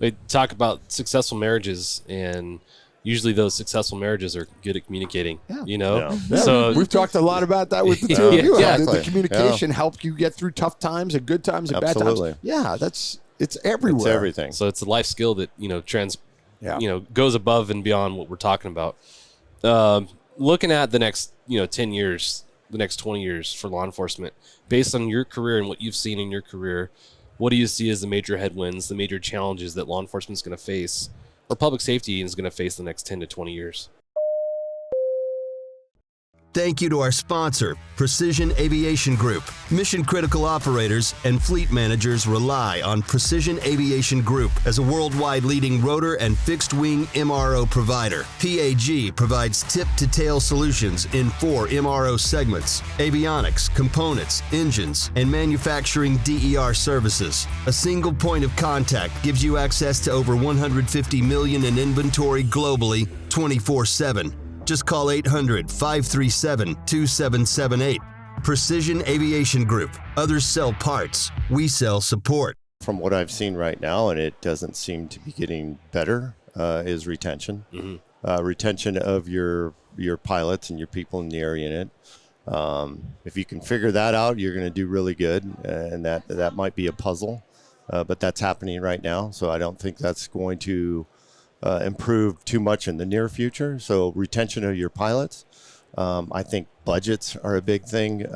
They talk about successful marriages, and usually those successful marriages are good at communicating, you know? Yeah. Yeah, So we've talked a lot about that with the two Yeah, of you. How exactly. the communication helped you get through tough times and good times and Absolutely. bad times. Yeah, it's everywhere. It's everything. So it's a life skill that, you know, Yeah. goes above and beyond what we're talking about. Looking at the next, 10 years, the next 20 years for law enforcement, based on your career and what you've seen in your career, what do you see as the major headwinds, the major challenges that law enforcement is going to face, or public safety is going to face the next 10 to 20 years? Thank you to our sponsor, Precision Aviation Group. Mission-critical operators and fleet managers rely on Precision Aviation Group as a worldwide leading rotor and fixed-wing MRO provider. PAG provides tip-to-tail solutions in 4 MRO segments: avionics, components, engines, and manufacturing DER services. A single point of contact gives you access to over 150 million in inventory globally, 24/7. Just call 800-537-2778. Precision Aviation Group. Others sell parts. We sell support. From what I've seen right now, and it doesn't seem to be getting better, is retention. Mm-hmm. Retention of your pilots and your people in the air unit. If you can figure that out, you're going to do really good, and that might be a puzzle, but that's happening right now. So I don't think that's going to improve too much in the near future. So retention of your pilots. I think budgets are a big thing.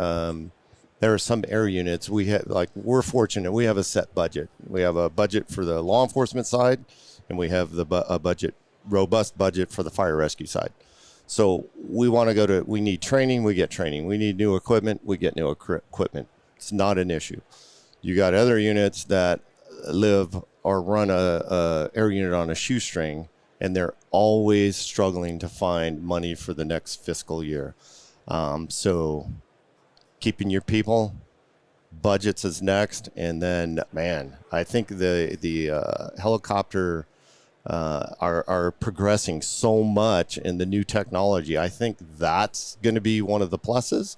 there are some air units we're fortunate. We have a set budget. We have a budget for the law enforcement side, and we have a robust budget for the fire rescue side. So we want to we need training, we get training. We need new equipment, we get new equipment. It's not an issue. You got other units that live or run a air unit on a shoestring, and they're always struggling to find money for the next fiscal year. So keeping your people, budgets is next. And then, man, I think the helicopter are progressing so much in the new technology. I think that's going to be one of the pluses.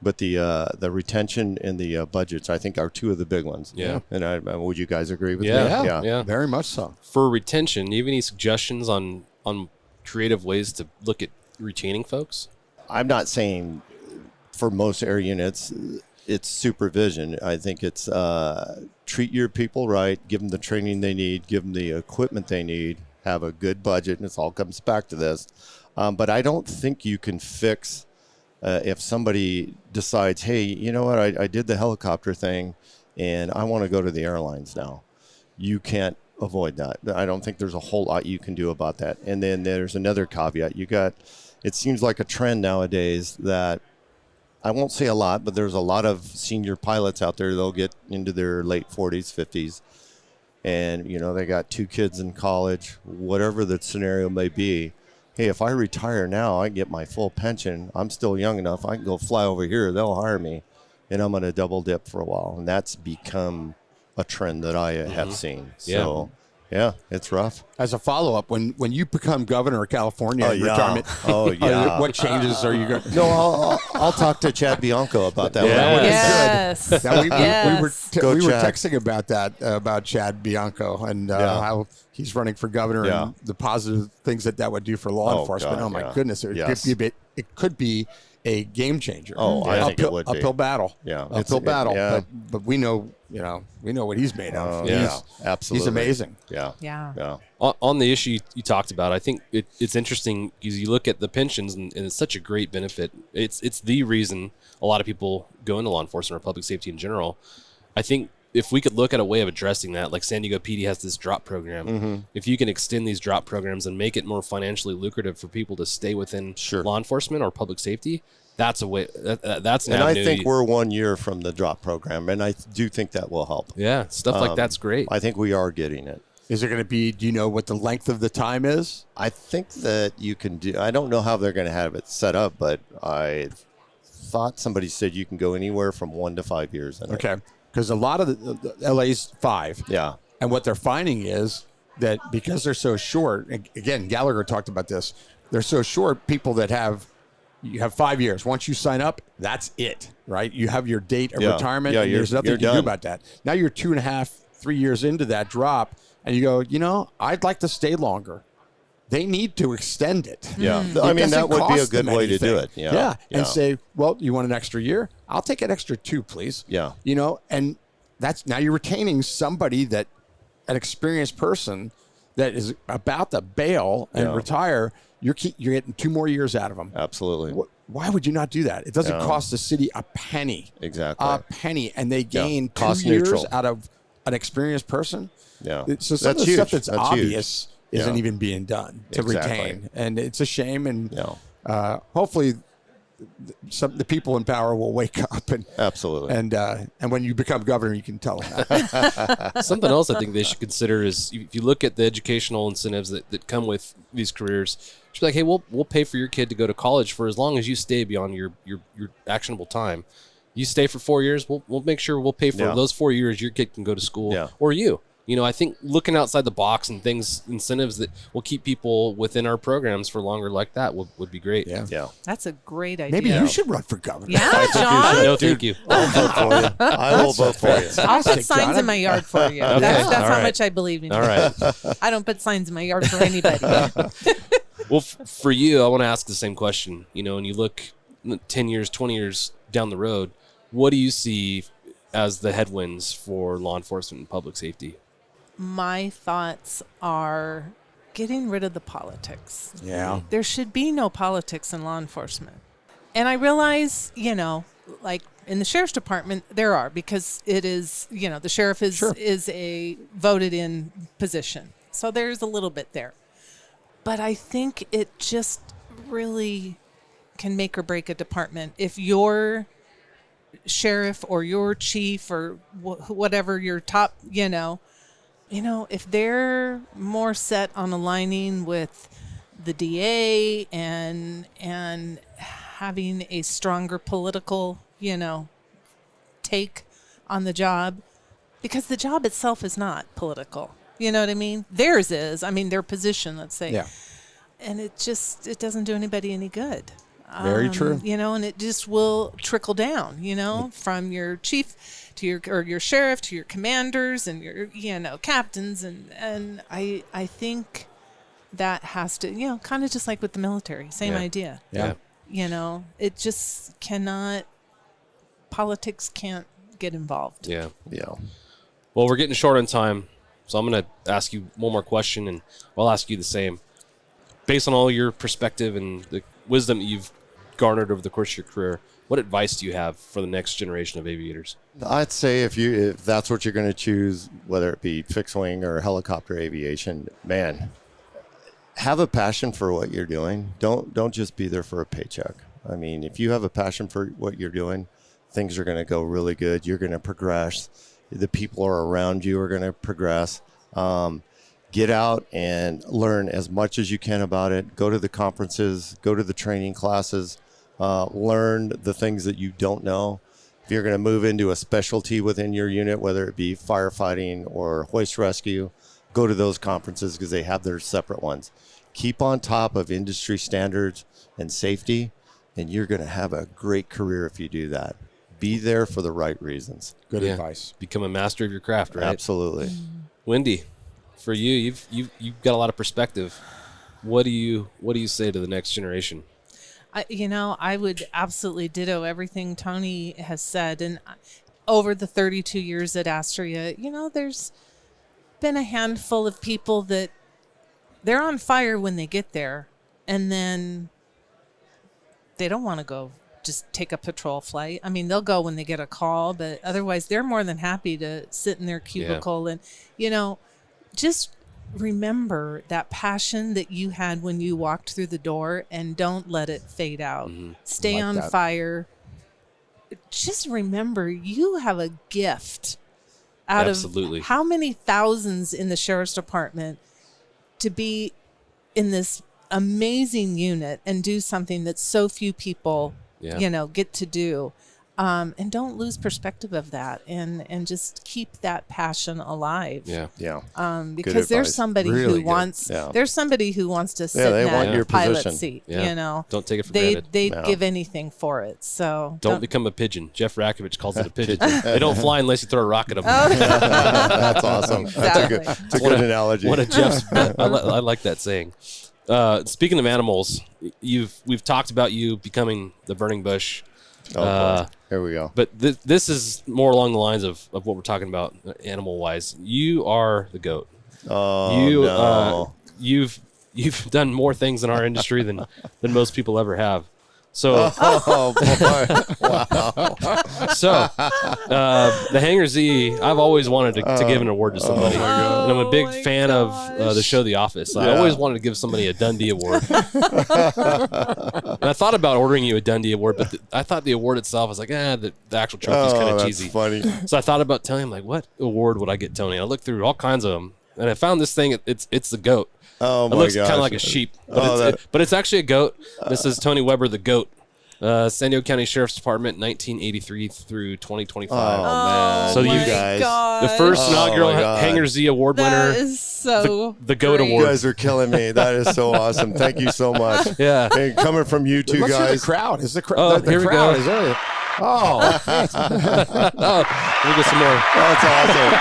But the retention and the budgets, I think, are two of the big ones. Yeah. And would you guys agree with me? Yeah. Very much so. For retention, do you have any suggestions on creative ways to look at retaining folks? I'm not saying for most air units it's supervision. I think it's treat your people right, give them the training they need, give them the equipment they need, have a good budget, and it all comes back to this. But I don't think you can fix if somebody decides, hey, you know what, I did the helicopter thing and I want to go to the airlines now. You can't avoid that. I don't think there's a whole lot you can do about that. And then there's another caveat. It seems like a trend nowadays that, I won't say a lot, but there's a lot of senior pilots out there. They'll get into their late 40s, 50s, and, they got 2 kids in college, whatever the scenario may be. Hey, if I retire now, I get my full pension. I'm still young enough. I can go fly over here. They'll hire me, and I'm going to double dip for a while. And that's become a trend that I have seen. So, yeah, it's rough. As a follow-up, when you become governor of California in retirement, what changes are you going to? No, I'll talk to Chad Bianco about that. Yes. Now, we were Chad. texting about that, about Chad Bianco and how he's running for governor and the positive things that would do for law enforcement. God, my goodness. It could be a game changer. I think it would be. Uphill battle. Yeah. Uphill battle. Yeah. But we know what he's made of. Absolutely. He's amazing. Yeah. On the issue you talked about, I think it's interesting because you look at the pensions and it's such a great benefit. It's the reason a lot of people go into law enforcement or public safety in general. I think if we could look at a way of addressing that, like San Diego PD has this drop program. If you can extend these drop programs and make it more financially lucrative for people to stay within law enforcement or public safety, that's a way. That's an and avenue. I think we're 1 year from the drop program, and I do think that will help. Yeah, stuff like that's great. I think we are getting it. Is there going to be? Do you know what the length of the time is? I think that you can do. I don't know how they're going to have it set up, but I thought somebody said you can go anywhere from 1 to 5 years. Okay, because a lot of the LA's 5. Yeah, and what they're finding is that because they're so short. Again, Gallagher talked about this. They're so short. People that you have 5 years. Once you sign up, that's it, right? You have your date of retirement. And there's nothing you can do about that. Now you're 2.5, 3 years into that drop, and you go, I'd like to stay longer. They need to extend it. Yeah, I mean, that would be a good way to do it. Yeah. And say, well, you want an extra year? I'll take an extra 2, please. Yeah. And that's now you're retaining somebody an experienced person that is about to bail and retire. You're getting 2 more years out of them. Absolutely. Why would you not do that? It doesn't cost the city a penny. Exactly. A penny, and they gain 2 Cost years neutral. out of an experieous person. Yeah. So some of the stuff that's obvious isn't Yeah. even being done to retain, and it's a shame. And hopefully, the people in power will wake up and absolutely. And when you become governor, you can tell them that. Something else I think they should consider is if you look at the educational incentives that come with these careers, you should be like, hey, we'll pay for your kid to go to college for as long as you stay beyond your actionable time. You stay for 4 years, we'll make sure we'll pay for those 4 years your kid can go to school or you. I think looking outside the box and incentives that will keep people within our programs for longer like that would be great. Yeah. That's a great idea. Maybe you should run for governor. Yeah, John. No, thank you. I'll vote for you. I will vote for you. I'll put signs in my yard for you. Okay. That's All how right. much I believe in you. All right. I don't put signs in my yard for anybody. Well, for you, I want to ask the same question. When you look 10 years, 20 years down the road, what do you see as the headwinds for law enforcement and public safety? My thoughts are getting rid of the politics. Yeah. There should be no politics in law enforcement. And I realize, In the sheriff's department, there are, because it is, the sheriff is a voted in position. So there's a little bit there. But I think it just really can make or break a department. If your sheriff or your chief or whatever your top, if they're more set on aligning with the DA and having a stronger political, take on the job, because the job itself is not political. You know what I mean? Theirs is. I mean, their position, let's say. Yeah. And it doesn't do anybody any good. Very true. And it just will trickle down, from your chief to your sheriff to your commanders and your, captains. And I think that has to, kind of just like with the military, same idea. Yeah. It just cannot, politics can't get involved. Yeah. Yeah. Well, we're getting short on time, so I'm going to ask you one more question, and I'll ask you the same. Based on all your perspective and the wisdom that you've garnered over the course of your career, what advice do you have for the next generation of aviators? I'd say if that's what you're going to choose, whether it be fixed wing or helicopter aviation, man, have a passion for what you're doing. Don't just be there for a paycheck. I mean, if you have a passion for what you're doing, things are going to go really good. You're going to progress. The people are around you are going to progress. Get out and learn as much as you can about it. Go to the conferences, go to the training classes, learn the things that you don't know. If you're going to move into a specialty within your unit, whether it be firefighting or hoist rescue, go to those conferences because they have their separate ones. Keep on top of industry standards and safety, and you're going to have a great career if you do that. Be there for the right reasons. Good advice. Become a master of your craft, right? Absolutely. Wendy, for you, you've got a lot of perspective. What do you say to the next generation? I would absolutely ditto everything Tony has said. And over the 32 years at Astria, there's been a handful of people that they're on fire when they get there, and then they don't want to go just take a patrol flight. I mean, they'll go when they get a call, but otherwise they're more than happy to sit in their cubicle. And, just remember that passion that you had when you walked through the door, and don't let it fade out. Mm-hmm. Stay on fire. Just remember, you have a gift out Absolutely. Of how many thousands in the sheriff's department to be in this amazing unit and do something that so few people, get to do. And don't lose perspective of that, and just keep that passion alive. Yeah. Because there's somebody really who wants to sit in that pilot seat. Don't take it for granted. They'd give anything for it. So don't become a pigeon. Jeff Rakovich calls it a pigeon. They don't fly unless you throw a rocket at them. That's awesome. Exactly. That's a good analogy. One of Jeff's. I like that saying. Speaking of animals, we've talked about you becoming the burning bush. Here we go. But this is more along the lines of what we're talking about animal-wise. You are the GOAT. You've done more things in our industry than most people ever have. So, boy. Wow. So, the Hangar Z, I've always wanted to give an award to somebody. And I'm a big fan of the show The Office. I always wanted to give somebody a Dundee Award. And I thought about ordering you a Dundee Award, but I thought the award itself, I was like, the actual trophy's kind of cheesy. Funny. So I thought about telling him, like, what award would I get Tony? I looked through all kinds of them, and I found this thing. It's the GOAT. Oh, my gosh. It looks gosh. kind of like a sheep, but it's actually a goat. This is Tony Weber, the GOAT. San Diego County Sheriff's Department, 1983 through 2025. Oh, man. So you you guys. God. The first inaugural Hangar Z Award winner. That is so the GOAT great. You Award. guys are killing me. That is so awesome. Thank you so much. Yeah. And coming from you two Let's hear guys. the crowd. Is the Oh, the here we crowd go. is there? Oh, thanks. Let me get some more. That's awesome.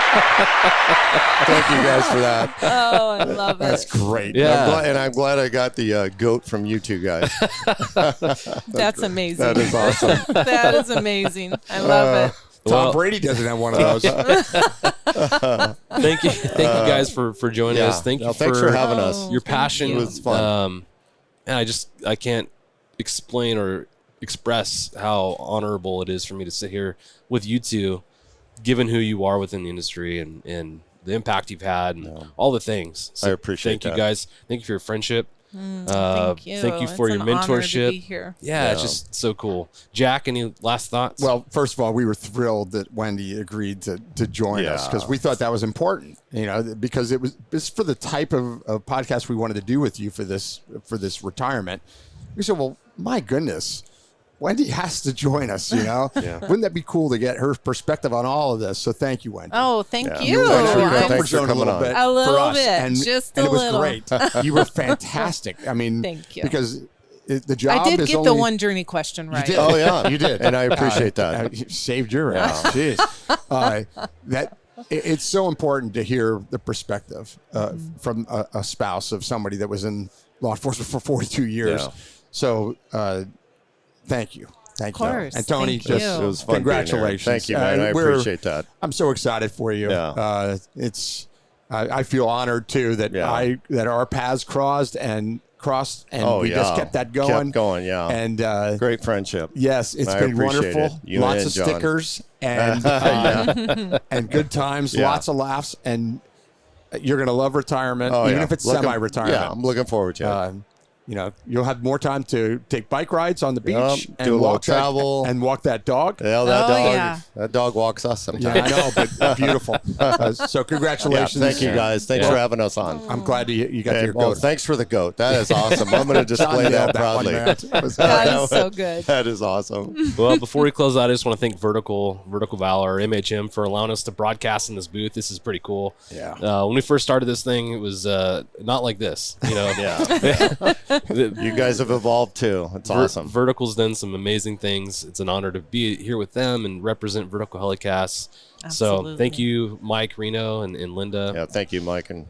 Thank you guys for that. Oh, I love it. That's great. Yeah. I'm glad I got the GOAT from you two guys. That's amazing. That is awesome. That is amazing. I love it. Tom Brady doesn't have one of those. Thank you guys for joining us. Thanks for having us. Your passion It was fun. And I can't explain or express how honorable it is for me to sit here with you two, given who you are within the industry and the impact you've had and all the things. So I appreciate Thank you guys. Thank you for your friendship. Thank you. Thank you for It's your an honor to mentorship. be here. Yeah, it's just so cool. Jack, any last thoughts? Well, first of all, we were thrilled that Wendy agreed to join us because we thought that was important, because it's for the type of podcast we wanted to do with you for this retirement. We said, well, my goodness, Wendy has to join us, Wouldn't that be cool to get her perspective on all of this? So thank you, Wendy. Oh, thank you. Thanks for your I'm- comfort zone a little bit. A little for us. bit, And just and a it was little. great. You were fantastic. I mean, Thank you. Because the job I did is get only, the one journey question right. You did. Oh, yeah. You did. And I appreciate that. You saved your ass. Jeez. It's so important to hear the perspective from a spouse of somebody that was in law enforcement for 42 years. Yeah. So thank you. Thank you. Of course. And Tony, Thank just you. It was fun being here. congratulations. Thank you, man. I appreciate that. I'm so excited for you. Yeah. I feel honored too that that our paths crossed and we just kept that going. Kept going, yeah. And great friendship. Yes, it's I been appreciate wonderful. it. You Lots and of John. stickers and and good times, Yeah. lots of laughs, and you're going to love retirement, Oh, even yeah. if it's semi-retirement. Yeah, I'm looking forward to it. You'll have more time to take bike rides on the beach Yep, and do a little walk travel. and walk that dog. Yeah, that dog walks us sometimes. Yeah, I know, but beautiful. So congratulations. Yeah, thank you guys. Thanks for having us on. I'm glad you got your Well, goat. thanks for the goat. That is awesome. I'm going to display John that nailed proudly. one, man. It was That is so good. That is awesome. Well, before we close out, I just want to thank Vertical Valor, MHM, for allowing us to broadcast in this booth. This is pretty cool. Yeah. When we first started this thing, it was not like this. Yeah. You guys have evolved too. It's awesome. Vertical's done some amazing things. It's an honor to be here with them and represent Vertical Helicasts. Absolutely. So thank you, Mike, Reno, and Linda. Yeah, thank you, Mike. And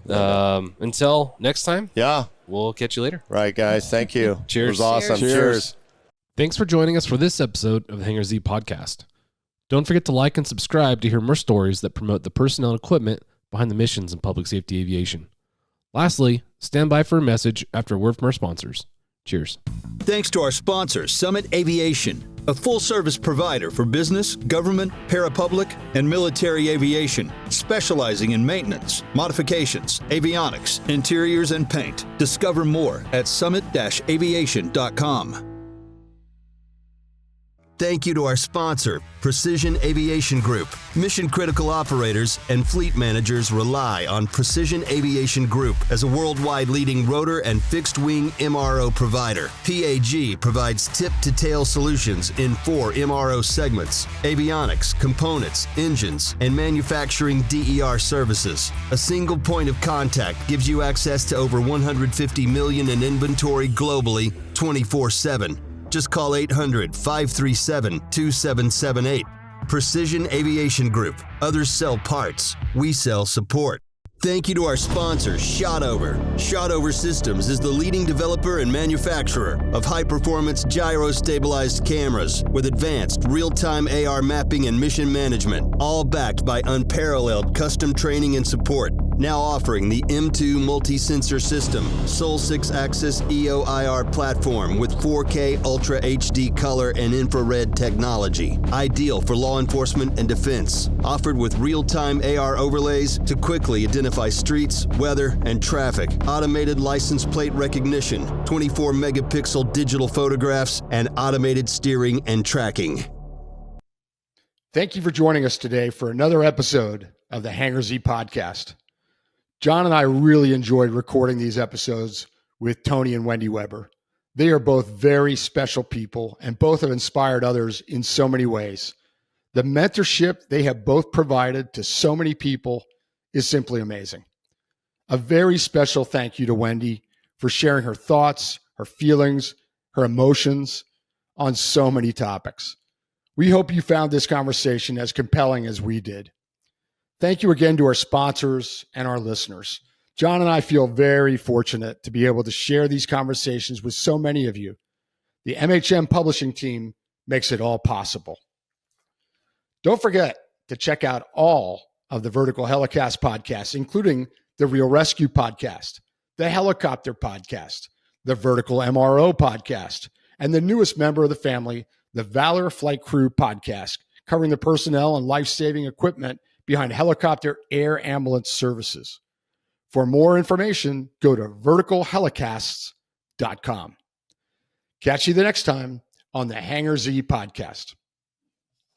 until next time, yeah, we'll catch you later. Right, guys. Thank you. Cheers. It was awesome. Cheers. Thanks for joining us for this episode of the Hangar Z Podcast. Don't forget to like and subscribe to hear more stories that promote the personnel and equipment behind the missions in public safety aviation. Lastly, stand by for a message after a word from our sponsors. Cheers. Thanks to our sponsor, Summit Aviation, a full-service provider for business, government, parapublic, and military aviation, specializing in maintenance, modifications, avionics, interiors, and paint. Discover more at summit-aviation.com. Thank you to our sponsor, Precision Aviation Group. Mission-critical operators and fleet managers rely on Precision Aviation Group as a worldwide leading rotor and fixed-wing MRO provider. PAG provides tip-to-tail solutions in 4 MRO segments: avionics, components, engines, and manufacturing DER services. A single point of contact gives you access to over 150 million in inventory globally, 24/7. Just call 800-537-2778. Precision Aviation Group. Others sell parts. We sell support. Thank you to our sponsor, Shotover. Shotover Systems is the leading developer and manufacturer of high-performance gyro-stabilized cameras with advanced real-time AR mapping and mission management, all backed by unparalleled custom training and support. Now offering the M2 multi-sensor system, sole 6-axis EO/IR platform with 4K Ultra HD color and infrared technology. Ideal for law enforcement and defense. Offered with real-time AR overlays to quickly identify streets, weather, and traffic. Automated license plate recognition, 24-megapixel digital photographs, and automated steering and tracking. Thank you for joining us today for another episode of the Hangar Z Podcast. John and I really enjoyed recording these episodes with Tony and Wendy Weber. They are both very special people and both have inspired others in so many ways. The mentorship they have both provided to so many people is simply amazing. A very special thank you to Wendy for sharing her thoughts, her feelings, her emotions on so many topics. We hope you found this conversation as compelling as we did. Thank you again to our sponsors and our listeners. John and I feel very fortunate to be able to share these conversations with so many of you. The MHM publishing team makes it all possible. Don't forget to check out all of the Vertical Helicast podcasts, including the Real Rescue podcast, the Helicopter podcast, the Vertical MRO podcast, and the newest member of the family, the Valor Flight Crew Podcast, covering the personnel and life-saving equipment behind helicopter air ambulance services. For more information, go to verticalhelicasts.com. Catch you the next time on the Hangar Z Podcast.